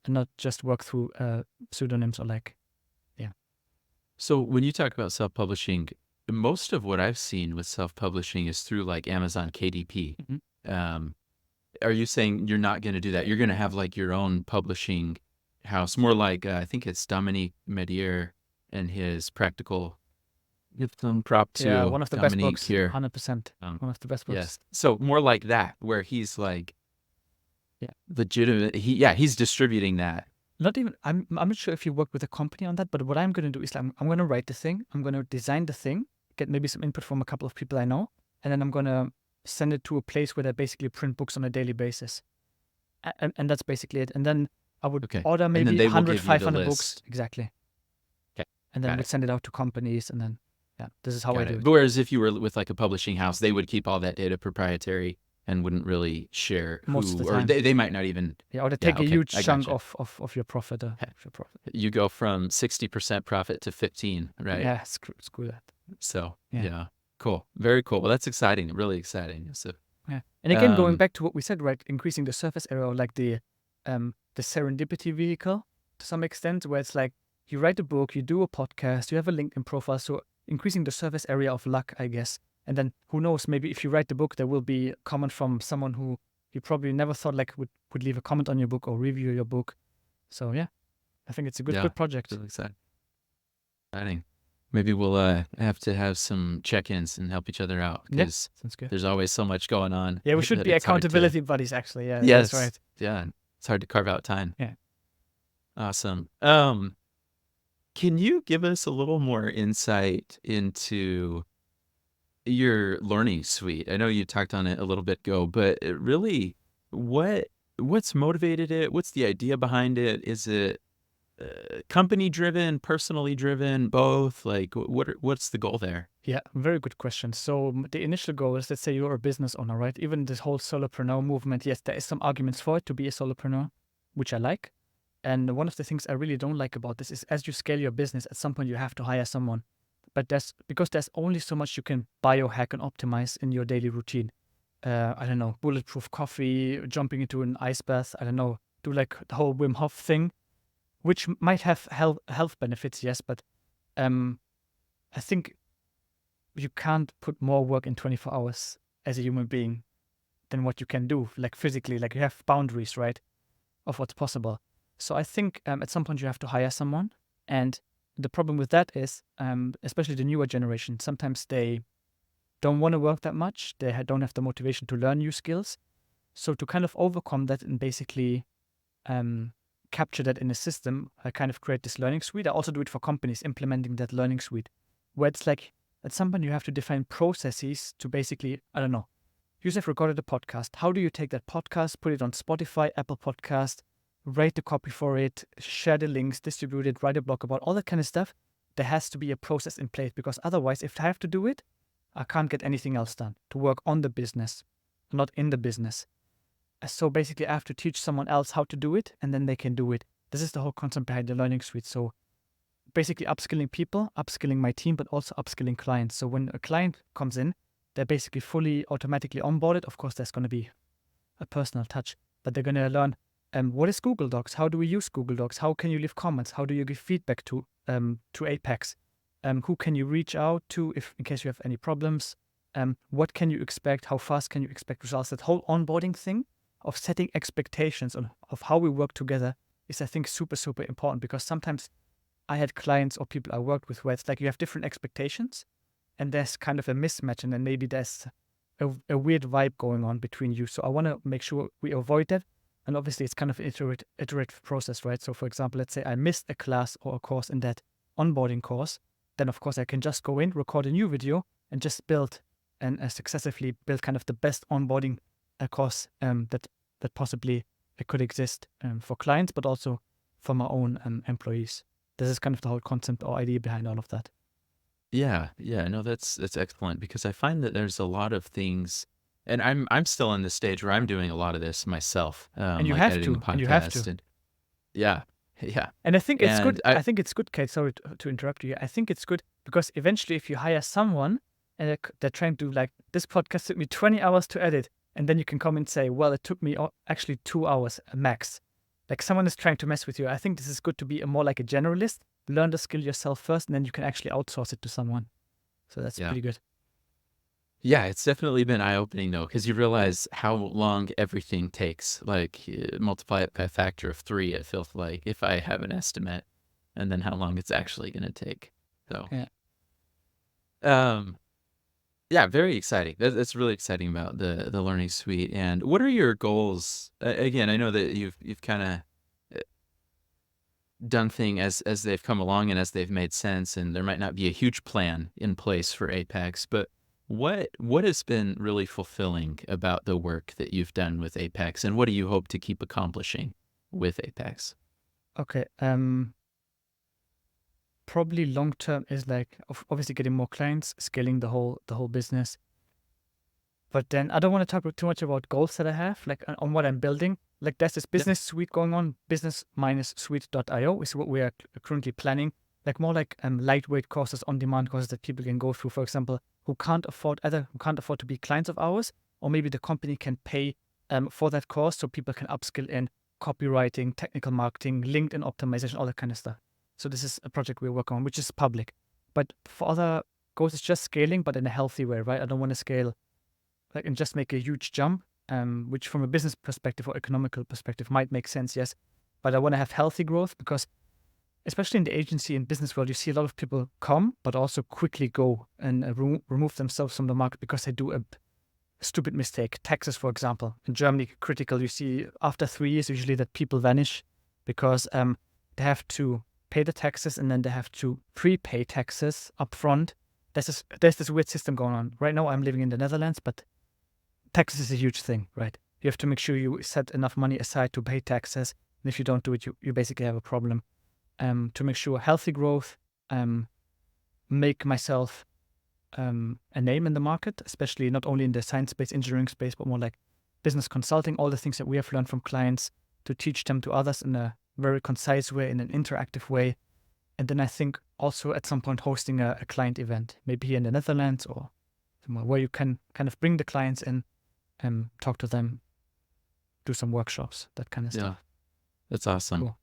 and not just work through pseudonyms or like, yeah. So when you talk about self-publishing, most of what I've seen with self-publishing is through like Amazon KDP. Mhm. Are you saying you're not going to do that? You're going to have like your own publishing house, more like I think it's Dominique Medier and his practical. Give some prop to Yeah, one of the best Dominique books, here. 100%. One of the best books. Yes. So more like that, where he's like, Yeah, legitimate. He's distributing that. not even, I'm not sure if you work with a company on that, but what I'm going to do is like, I'm going to write the thing, I'm going to design the thing, get maybe some input from a couple of people I know, and then I'm going to send it to a place where they basically print books on a daily basis. And that's basically it. And then I would Okay. order And then maybe they will 100, give you the 500 books. list. Exactly. Okay. And then Got we'd it. send it out to companies, and then, yeah, this is how I Got do it. it. But whereas if you were with like a publishing house, they would keep all that data proprietary and wouldn't really share Most of the who, or time. they might not even. Yeah, or they Yeah, take a okay, huge I chunk gotcha. of your profit. You go from 60% profit to 15, right? Yeah, screw that. So Yeah. yeah, cool, very cool. Well, that's exciting, really exciting. So Yeah. And again, going Um, back to what we said, right, increasing the surface area, or like the serendipity vehicle to some extent, where it's like you write a book, you do a podcast, you have a LinkedIn profile, so increasing the surface area of luck, I guess. And then who knows, maybe if you write the book, there will be a comment from someone who you probably never thought like would leave a comment on your book or review your book. So yeah, I think it's a yeah, good project. really exciting. Maybe we'll have to have some check-ins and help each other out, Yeah, because sounds good. there's always so much going on. Yeah, we should that be it's hard to- accountability buddies, actually. Yeah, Yes, that's right. yeah, it's hard to carve out time. Yeah. Awesome. Can you give us a little more insight into your learning suite? I know you talked on it a little bit ago, but really, what's motivated it? What's the idea behind it? Is it company driven, personally driven, both? Like, what's the goal there? Yeah, very good question. So the initial goal is, let's say you're a business owner, right? Even this whole solopreneur movement, yes, there is some arguments for it to be a solopreneur, which I like. And one of the things I really don't like about this is, as you scale your business, at some point you have to hire someone. But because there's only so much you can biohack and optimize in your daily routine. I don't know, bulletproof coffee, jumping into an ice bath, I don't know, do like the whole Wim Hof thing, which might have health benefits, yes, but I think you can't put more work in 24 hours as a human being than what you can do, like physically, like you have boundaries, right, of what's possible. So I think at some point you have to hire someone. And the problem with that is, especially the newer generation, sometimes they don't want to work that much. They don't have the motivation to learn new skills. So to kind of overcome that and basically capture that in a system, I kind of create this learning suite. I also do it for companies, implementing that learning suite, where it's like, at some point you have to define processes to basically, I don't know, Jousef recorded a podcast. How do you take that podcast, put it on Spotify, Apple Podcast, write the copy for it, share the links, distribute it, write a blog about all that kind of stuff? There has to be a process in place, because otherwise, if I have to do it, I can't get anything else done to work on the business, not in the business. So basically I have to teach someone else how to do it, and then they can do it. This is the whole concept behind the learning suite. So basically upskilling people, upskilling my team, but also upskilling clients. So when a client comes in, they're basically fully automatically onboarded. Of course, there's going to be a personal touch, but they're going to learn what is Google Docs? How do we use Google Docs? How can you leave comments? How do you give feedback to Apex? Who can you reach out to if in case you have any problems? What can you expect? How fast can you expect results? That whole onboarding thing of setting expectations of how we work together is, I think, super, super important, because sometimes I had clients or people I worked with where it's like you have different expectations and there's kind of a mismatch, and then maybe there's a weird vibe going on between you. So I want to make sure we avoid that. And obviously it's kind of an iterative process, right? So for example, let's say I missed a class or a course in that onboarding course, then of course I can just go in, record a new video, and just build and successively build kind of the best onboarding course that possibly could exist for clients, but also for my own employees. This is kind of the whole concept or idea behind all of that. Yeah, yeah, no, that's excellent, because I find that there's a lot of things, and I'm still in the stage where I'm doing a lot of this myself, And you like have editing to, and you have podcasts, to. and yeah, yeah, And I think it's good. and I I think it's good, Kate. Sorry to interrupt you. I think it's good because eventually, if you hire someone and they're trying to, like, this podcast took me 20 hours to edit, and then you can come and say, well, it took me actually 2 hours max. Like someone is trying to mess with you. I think this is good to be more like a generalist. Learn the skill yourself first, and then you can actually outsource it to someone. So that's yeah. pretty good. Yeah, it's definitely been eye-opening though, because you realize how long everything takes. Like, multiply it by a factor of 3, it feels like, if I have an estimate, and then how long it's actually going to take. So, Yeah. um, yeah, very exciting. That's really exciting about the learning suite. And what are your goals? Again, I know that you've kind of done thing as they've come along and as they've made sense, and there might not be a huge plan in place for Apex, but what has been really fulfilling about the work that you've done with Apex, and what do you hope to keep accomplishing with Apex? Okay. Probably long term is like obviously getting more clients, scaling the whole business. But then I don't want to talk too much about goals that I have, like on what I'm building. Like there's this Yeah. business suite going on, business-suite.io is what we are currently planning. Like more like lightweight courses, on-demand courses that people can go through, for example, who can't afford to be clients of ours, or maybe the company can pay for that course so people can upskill in copywriting, technical marketing, LinkedIn optimization, all that kind of stuff. So this is a project we're working on, which is public. But for other goals, it's just scaling, but in a healthy way, right? I don't want to scale and just make a huge jump, which from a business perspective or economical perspective might make sense, yes. But I want to have healthy growth because, especially in the agency and business world, you see a lot of people come, but also quickly go and remove themselves from the market because they do a stupid mistake. Taxes, for example. In Germany, critical. You see after 3 years, usually that people vanish because they have to pay the taxes and then they have to prepay taxes upfront. There's this weird system going on. Right now, I'm living in the Netherlands, but taxes is a huge thing, right? You have to make sure you set enough money aside to pay taxes. And if you don't do it, you basically have a problem. To make sure healthy growth, make myself a name in the market, especially not only in the science-based engineering space, but more like business consulting, all the things that we have learned from clients to teach them to others in a very concise way, in an interactive way. And then I think also at some point hosting a client event, maybe here in the Netherlands or somewhere where you can kind of bring the clients in and talk to them, do some workshops, that kind of Yeah, stuff. that's awesome. Cool.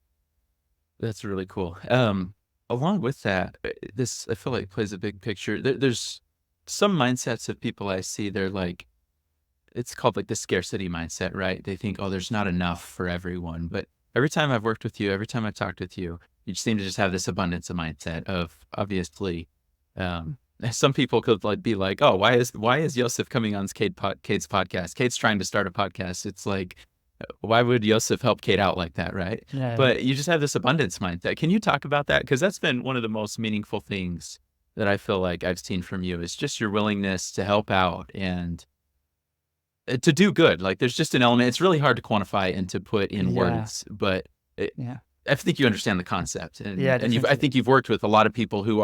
That's really cool. Along with that, this I feel like plays a big picture. There's some mindsets of people I see. They're like, it's called like the scarcity mindset, right? They think, oh, there's not enough for everyone. But every time I've worked with you, every time I've talked with you, you seem to just have this abundance of mindset of, obviously, some people could like be like, oh, why is Jousef coming on Kate's podcast? Kate's trying to start a podcast. It's like, why would Jousef help Kate out like that, right? Yeah. But you just have this abundance mindset. Can you talk about that? Because that's been one of the most meaningful things that I feel like I've seen from you, is just your willingness to help out and to do good. Like there's just an element, it's really hard to quantify and to put in Yeah. words, but Yeah. I think you understand the concept. And, Yeah, and I definitely. think you've worked with a lot of people who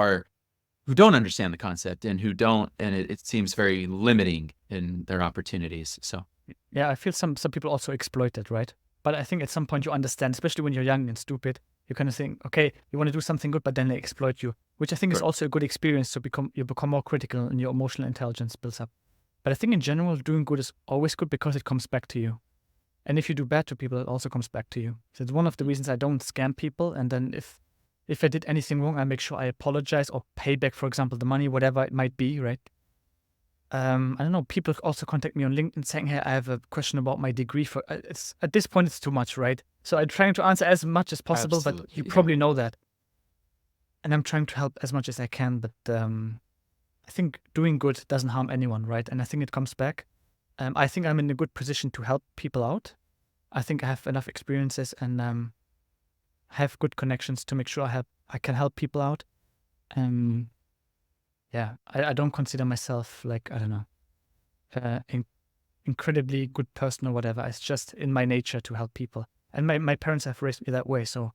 don't understand the concept and who don't, and it seems very limiting in their opportunities. So Yeah, I feel some people also exploit it, right? But I think at some point you understand, especially when you're young and stupid, you kind of think, okay, you want to do something good, but then they exploit you, which I think is Right. also a good experience. So you become more critical and your emotional intelligence builds up. But I think in general, doing good is always good because it comes back to you. And if you do bad to people, it also comes back to you. So it's one of the reasons I don't scam people. And then if I did anything wrong, I make sure I apologize or pay back, for example, the money, whatever it might be, right? I don't know. People also contact me on LinkedIn saying, "Hey, I have a question about my degree." For it's at this point, it's too much, right? So I'm trying to answer as much as possible, but Absolutely. you Yeah. probably know that, and I'm trying to help as much as I can. But I think doing good doesn't harm anyone, right? And I think it comes back. I think I'm in a good position to help people out. I think I have enough experiences and have good connections to make sure I can help people out. Yeah, I don't consider myself like, I don't know, incredibly good person or whatever. It's just in my nature to help people. And my parents have raised me that way, so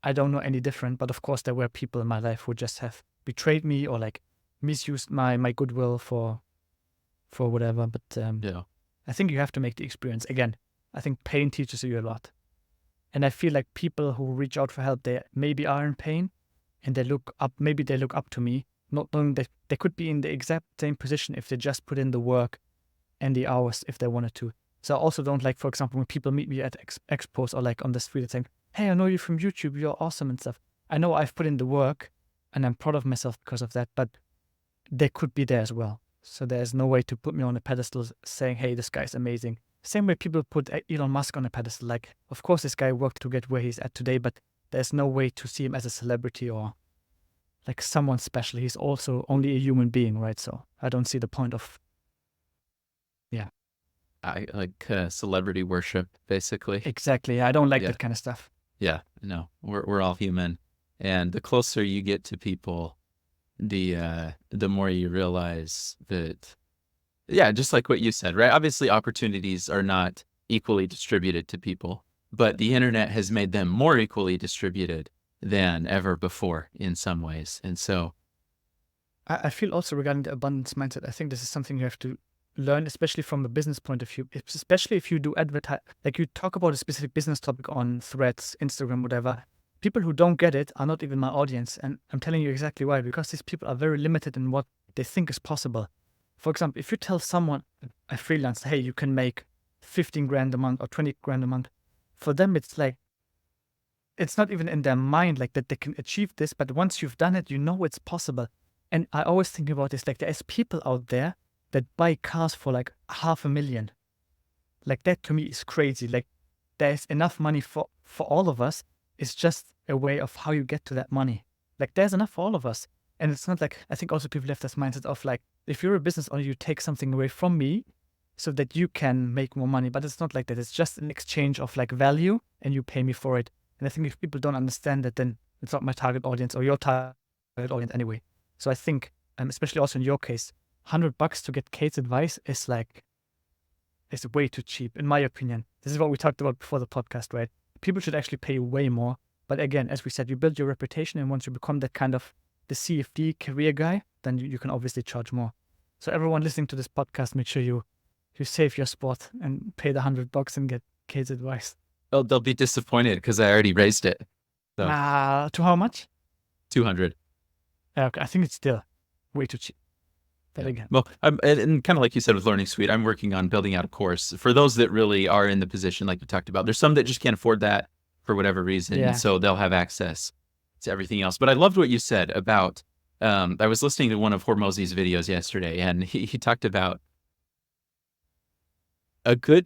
I don't know any different. But of course, there were people in my life who just have betrayed me or like misused my goodwill for whatever. But Yeah. I think you have to make the experience. Again, I think pain teaches you a lot. And I feel like people who reach out for help, they maybe are in pain and maybe they look up to me, not knowing that they could be in the exact same position if they just put in the work and the hours if they wanted to. So I also don't like, for example, when people meet me at expos or like on the street saying, "Hey, I know you from YouTube, you're awesome," and stuff. I know I've put in the work and I'm proud of myself because of that, but they could be there as well. So there's no way to put me on a pedestal saying, "Hey, this guy's amazing." Same way people put Elon Musk on a pedestal. Like, of course, this guy worked to get where he's at today, but there's no way to see him as a celebrity or like someone special. He's also only a human being, right? So I don't see the point of, yeah, I like celebrity worship, basically. exactly. I don't like Yeah. that kind of stuff. Yeah. No, we're all human. And the closer you get to people, the more you realize that, yeah, just like what you said, right? Obviously, opportunities are not equally distributed to people, but the internet has made them more equally distributed than ever before in some ways. And so, I feel also regarding the abundance mindset, I think this is something you have to learn, especially from a business point of view, especially if you do advertise, like you talk about a specific business topic on Threads, Instagram, whatever. People who don't get it are not even my audience. And I'm telling you exactly why, because these people are very limited in what they think is possible. For example, if you tell someone, a freelancer, "Hey, you can make 15 grand a month or 20 grand a month," for them, it's like, it's not even in their mind like that they can achieve this. But once you've done it, you know it's possible. And I always think about this, like there's people out there that buy cars for like 500,000. Like that to me is crazy. Like there's enough money for all of us. It's just a way of how you get to that money. Like there's enough for all of us. And it's not like, I think also people have this mindset of like, if you're a business owner, you take something away from me so that you can make more money. But it's not like that. It's just an exchange of like value and you pay me for it. And I think if people don't understand that, then it's not my target audience or your target audience anyway. So I think, especially also in your case, $100 to get Kate's advice is way too cheap, in my opinion. This is what we talked about before the podcast, right? People should actually pay way more. But again, as we said, you build your reputation, and once you become that kind of the CFD career guy, then you can obviously charge more. So everyone listening to this podcast, make sure you save your spot and pay the $100 and get Kate's advice. they'll be disappointed because I already raised it. So To how much? 200. Okay, I think it's still way too cheap. But Yeah. again, Well, and kind of like you said with Learning Suite, I'm working on building out a course for those that really are in the position like we talked about. There's some that just can't afford that for whatever reason, Yeah. and so they'll have access to everything else. But I loved what you said about, I was listening to one of Hormozy's videos yesterday, and he talked about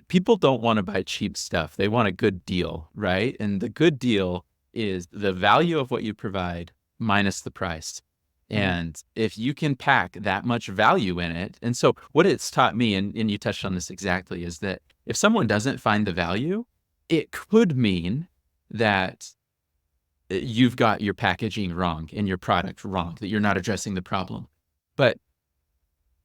people don't want to buy cheap stuff. They want a good deal, right? And the good deal is the value of what you provide minus the price. And if you can pack that much value in it, and so what it's taught me, and you touched on this exactly, is that if someone doesn't find the value, it could mean that you've got your packaging wrong and your product wrong, that you're not addressing the problem. But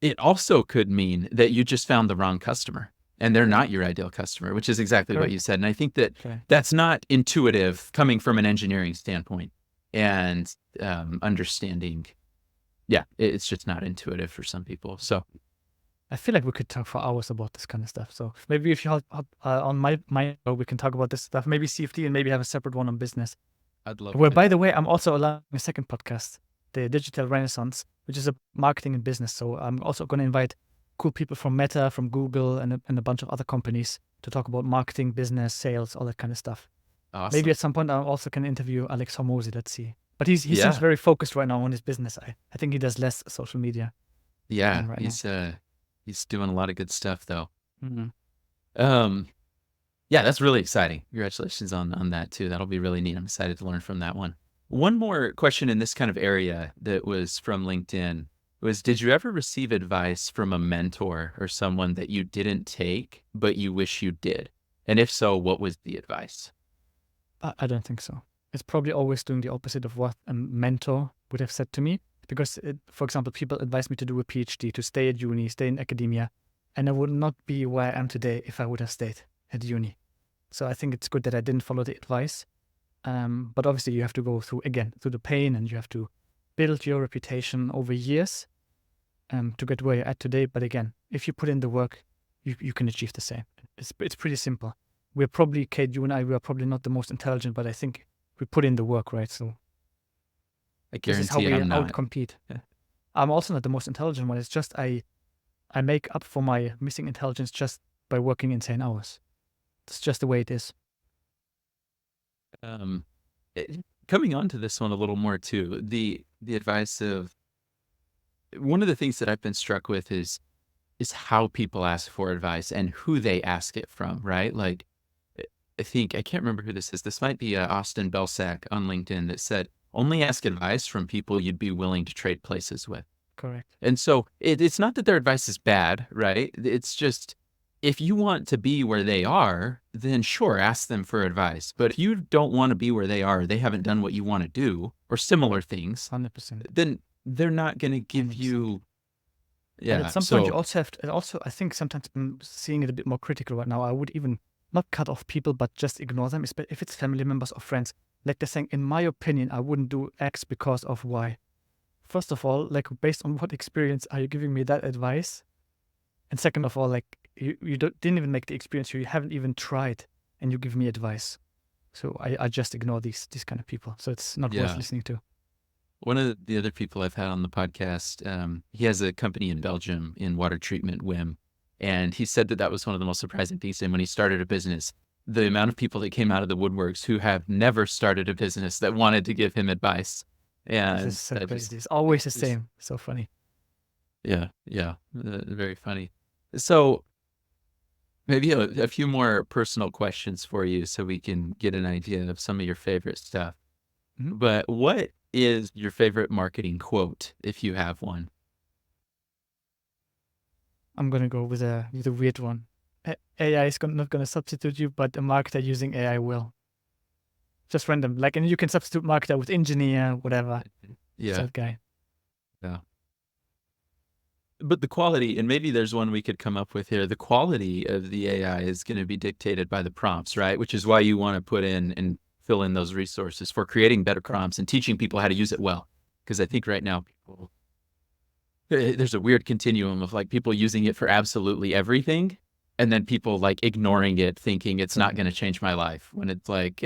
it also could mean that you just found the wrong customer and they're not your ideal customer, which is exactly what you said. And I think that that's not intuitive coming from an engineering standpoint. And understanding, yeah, it's just not intuitive for some people. So I feel like we could talk for hours about this kind of stuff. So maybe if you hop on my show, we can talk about this stuff. Maybe CFD and maybe have a separate one on business. I'd love Where, to. by the way, I'm also allowing a second podcast, the Digital Renaissance, which is a marketing and business. So I'm also going to invite cool people from Meta, from Google, and a bunch of other companies to talk about marketing, business, sales, all that kind of stuff. Awesome. Maybe at some point I also can interview Alex Hormozy. Let's see. But he Yeah. seems very focused right now on his business. I think he does less social media. Yeah, right he's doing a lot of good stuff though. Mhm. Yeah, that's really exciting. Congratulations on that too. That'll be really neat. I'm excited to learn from that one. One more question in this kind of area that was from LinkedIn was, did you ever receive advice from a mentor or someone that you didn't take, but you wish you did? And if so, what was the advice? I don't think so. It's probably always doing the opposite of what a mentor would have said to me. Because, for example, people advise me to do a PhD, to stay at uni, stay in academia, and I would not be where I am today if I would have stayed at uni. So I think it's good that I didn't follow the advice. But obviously, you have to go through the pain, and you have to build your reputation over years to get where you're at today. But again, if you put in the work, you can achieve the same. It's pretty simple. We're probably, Kate, you and I, we are probably not the most intelligent, but I think we put in the work, right? So I this is how guarantee we I'm not. outcompete. I'm also not the most intelligent one. It's just I make up for my missing intelligence just by working insane hours. It's just the way it is. Coming on to this one a little more too, the advice of, one of the things that I've been struck with is how people ask for advice and who they ask it from, right? Like, I can't remember who this is. This might be Austin Belsack on LinkedIn that said, only ask advice from people you'd be willing to trade places with. Correct. And so it's not that their advice is bad, right? It's just, if you want to be where they are, then sure, ask them for advice. But if you don't want to be where they are, they haven't done what you want to do, or similar things, 100%. then they're not going to give 100%. you. Yeah. And at some point, you also have to, also, I think sometimes I'm seeing it a bit more critical right now. I would even not cut off people, but just ignore them. If it's family members or friends, like they're saying, in my opinion, I wouldn't do X because of Y. First of all, like, based on what experience are you giving me that advice? And second of all, like, you didn't even make the experience, you haven't even tried, and you give me advice. So I just ignore these kind of people. So it's not worth listening to. One of the other people I've had on the podcast, he has a company in Belgium in water treatment, WIM. And he said that was one of the most surprising things to him when he started a business. The amount of people that came out of the woodworks who have never started a business that wanted to give him advice. And this is so crazy. It's always the same. So funny. Yeah. Very funny. So maybe a few more personal questions for you so we can get an idea of some of your favorite stuff. Mhm. But what is your favorite marketing quote, if you have one? I'm going to go with a weird one. AI is not going to substitute you, but a marketer using AI will. Just random. Like, and you can substitute marketer with engineer, whatever. Yeah. That guy. Yeah. But the quality, and maybe there's one we could come up with here, the quality of the AI is going to be dictated by the prompts, right? Which is why you want to put in and fill in those resources for creating better prompts and teaching people how to use it well. Because I think right now there's a weird continuum of like people using it for absolutely everything, and then people like ignoring it, thinking it's not going to change my life, when it's like,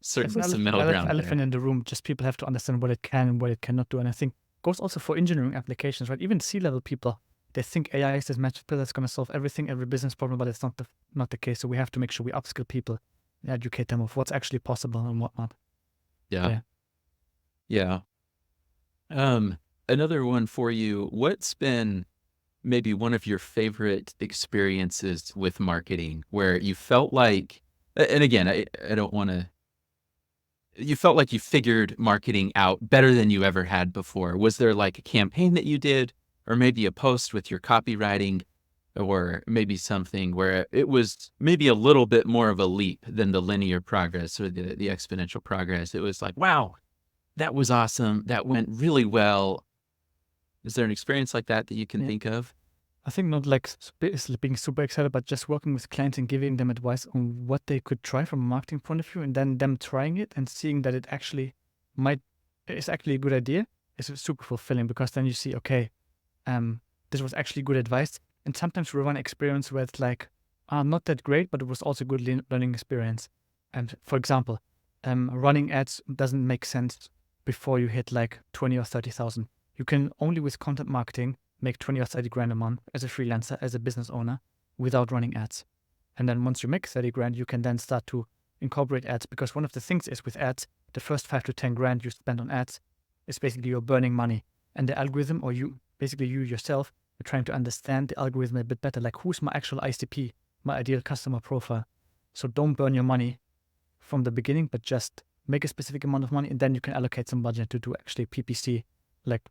certainly some middle ground. Elephant in the room. Just people have to understand what it can and what it cannot do. And I think goes also for engineering applications, right? Even C-level people, they think AI is this magic pill that's going to solve everything, every business problem, but it's not the case. So we have to make sure we upskill people, and educate them of what's actually possible and whatnot. Yeah. Another one for you. What's been maybe one of your favorite experiences with marketing where you felt like, and again, I don't want to, you felt like you figured marketing out better than you ever had before? Was there like a campaign that you did, or maybe a post with your copywriting, or maybe something where it was maybe a little bit more of a leap than the linear progress or the exponential progress? It was like, wow, that was awesome. That went really well. Is there an experience like that you can think of? I think not like being super excited, but just working with clients and giving them advice on what they could try from a marketing point of view, and then them trying it and seeing that it actually is actually a good idea is super fulfilling, because then you see, okay, this was actually good advice. And sometimes we run experiments where it's like, not that great, but it was also good learning experience. And for example, running ads doesn't make sense before you hit like 20 or 30,000. You can only with content marketing make 20 or 30 grand a month as a freelancer, as a business owner, without running ads. And then once you make 30 grand, you can then start to incorporate ads, because one of the things is with ads, the first 5 to 10 grand you spend on ads is basically you're burning money. And the algorithm, or you yourself, you're trying to understand the algorithm a bit better, like who's my actual ICP, my ideal customer profile. So don't burn your money from the beginning, but just make a specific amount of money, and then you can allocate some budget to do actually PPC, like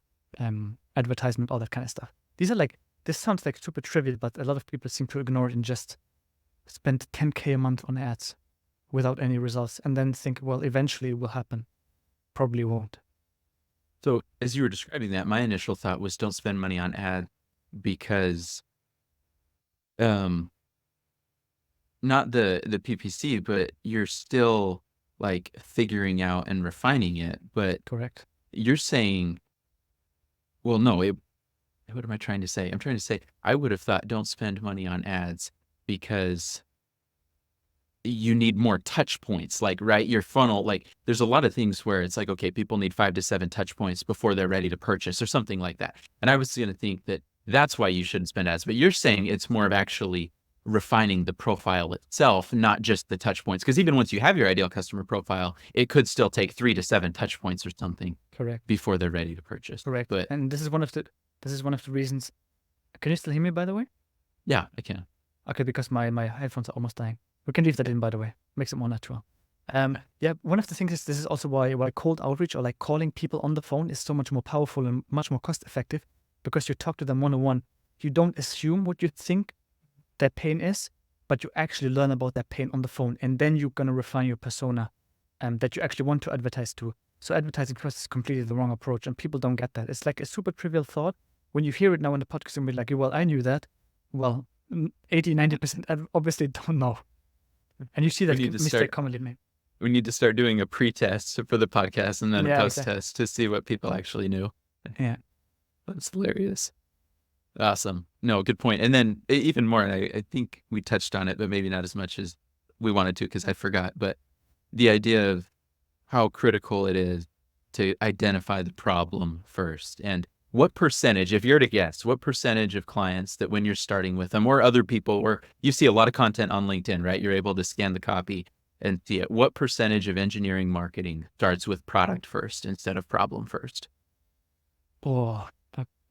advertisement, all that kind of stuff. This sounds like super trivial, but a lot of people seem to ignore it and just spend 10K a month on ads without any results, and then think, well, eventually it will happen. Probably won't. So as you were describing that, my initial thought was don't spend money on ad because not the PPC, but you're still like figuring out and refining it. But Correct. you're saying, well, no, what am I trying to say? I'm trying to say I would have thought don't spend money on ads because you need more touch points, like, right? Your funnel, like there's a lot of things where it's like, okay, people need 5 to 7 touch points before they're ready to purchase or something like that. And I was going to think that that's why you shouldn't spend ads, but you're saying it's more of actually refining the profile itself, not just the touch points. Because even once you have your ideal customer profile, it could still take 3 to 7 touch points or something. Correct. Before they're ready to purchase. Correct. But and this is one of the reasons. Can you still hear me, by the way? Yeah, I can. Okay, because my headphones are almost dying. We can leave that in, by the way. Makes it more natural. Yeah, one of the things is this is also why cold outreach, or like calling people on the phone, is so much more powerful and much more cost effective, because you talk to them one-on-one. You don't assume what you think their pain is, but you actually learn about their pain on the phone, and then you're gonna refine your persona that you actually want to advertise to. So advertising first is completely the wrong approach, and people don't get that. It's like a super trivial thought. When you hear it now in the podcast, you'll be like, well, I knew that. Well, 80-90% obviously don't know. And you see that mistake commonly made. We need to start doing a pre-test for the podcast and then a post-test to see what people actually knew. Yeah. That's hilarious. Awesome. No, good point. And then even more, and I think we touched on it, but maybe not as much as we wanted to because I forgot, but the idea of how critical it is to identify the problem first. And what percentage, if you're to guess, what percentage of clients that when you're starting with them or other people, or you see a lot of content on LinkedIn, right? You're able to scan the copy and see it. What percentage of engineering marketing starts with product first instead of problem first? Oh,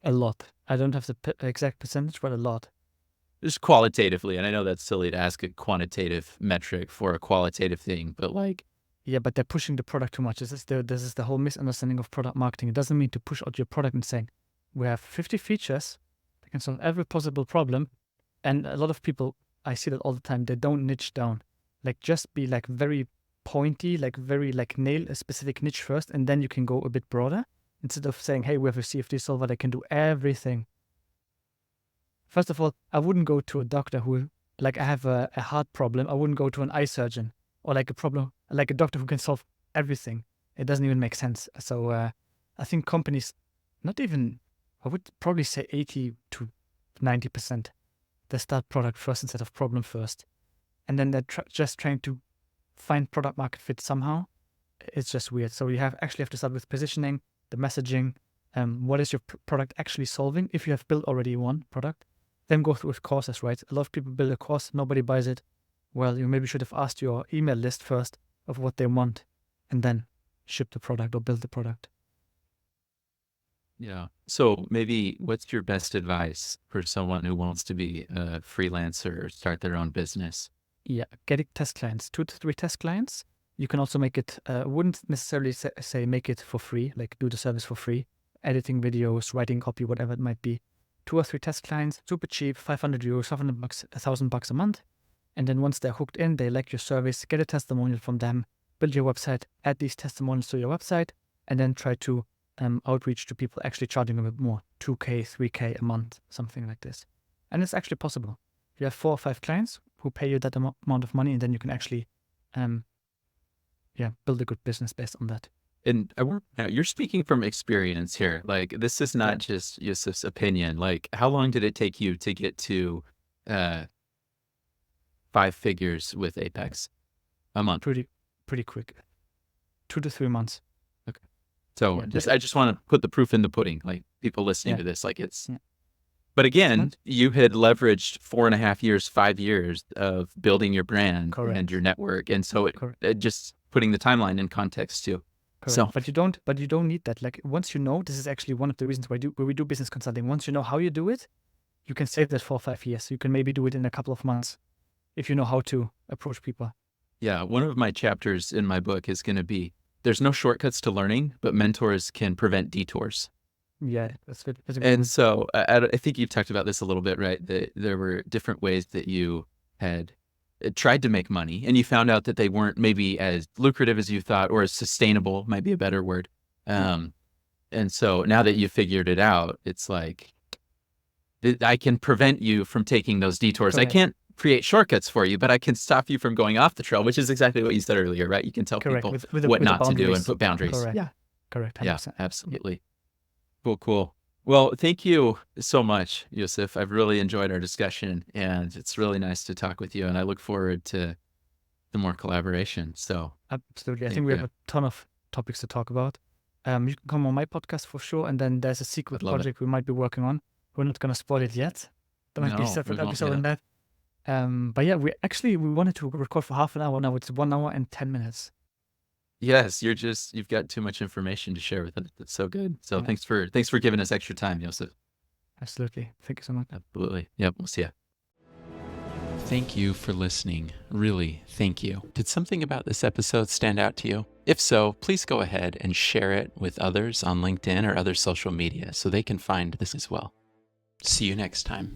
a lot. I don't have the exact percentage, but a lot. Just qualitatively. And I know that's silly to ask a quantitative metric for a qualitative thing, but like, yeah, but they're pushing the product too much. This is the whole misunderstanding of product marketing. It doesn't mean to push out your product and saying, we have 50 features that can solve every possible problem. And a lot of people, I see that all the time, they don't niche down. Like just be like very pointy, like very like nail a specific niche first, and then you can go a bit broader instead of saying, hey, we have a CFD solver that can do everything. First of all, I wouldn't go to a doctor who, like I have a heart problem. I wouldn't go to an eye surgeon. Or like a doctor who can solve everything. It doesn't even make sense. So I think companies, I would probably say 80 to 90%, they start product first instead of problem first. And then they're just trying to find product market fit somehow. It's just weird. So you actually have to start with positioning, the messaging, what is your product actually solving if you have built already one product. Then go through with courses, right? A lot of people build a course, nobody buys it. Well, you maybe should have asked your email list first of what they want and then ship the product or build the product. Yeah. So maybe what's your best advice for someone who wants to be a freelancer or start their own business? Yeah, getting test clients, 2 to 3 test clients. You can also make it, wouldn't necessarily say make it for free, like do the service for free, editing videos, writing copy, whatever it might be. 2 or 3 test clients, super cheap, 500 euros, 500 bucks, $1,000 a month. And then once they're hooked in, they like your service, get a testimonial from them, build your website, add these testimonials to your website, and then try to outreach to people actually charging a bit more, 2K, 3K a month, something like this. And it's actually possible. You have 4 or 5 clients who pay you that amount of money, and then you can actually build a good business based on that. And now you're speaking from experience here. Like, this is Yeah. not just Jousef's opinion. Like, how long did it take you to get to uh, 5 figures with Apex? A month. Pretty quick. 2 to 3 months. Okay. So Yeah. I just want to put the proof in the pudding. Like, people listening Yeah. to this, like it's. Yeah. But again, Months? you had leveraged 4.5 years, 5 years of building your brand and Correct. your network, and so Correct. just putting the timeline in context too. Correct. So, But you don't need that. Like, once you know, this is actually one of the reasons where we do business consulting. Once you know how you do it, you can save that 4 or 5 years. You can maybe do it in a couple of months if you know how to approach people. yeah, one of my chapters in my book is going to be there's no shortcuts to learning, but mentors can prevent detours. Yeah, that's a good And one. so I think you've talked about this a little bit, right? That there were different ways that you had tried to make money, and you found out that they weren't maybe as lucrative as you thought, or as sustainable, might be a better word. And so now that you figured it out, it's like I can prevent you from taking those detours. I Correct. can't create shortcuts for you, but I can stop you from going off the trail, which is exactly what you said earlier, right? You can tell Correct. people With what the not to do and boundaries. put boundaries. Correct. Yeah. Correct. 100%. Yeah, absolutely. Cool. Well, thank you so much, Jousef. I've really enjoyed our discussion, and it's really nice to talk with you, and I look forward to more collaboration. So Absolutely. I thank think we you. have a ton of topics to talk about. You can come on my podcast for sure, and then there's a secret I'd love it. project we might be working on. We're not going to spoil it yet. There might be a No, separate we won't, episode yeah. on that. But yeah, we wanted to record for half an hour. Now it's 1 hour and 10 minutes. Yes, you've got too much information to share with it. That's so good. So Yeah. thanks for giving us extra time, Jousef. Absolutely. Thank you so much. Absolutely. Yep. We'll see ya. Thank you for listening. Really, thank you. Did something about this episode stand out to you? If so, please go ahead and share it with others on LinkedIn or other social media so they can find this as well. See you next time.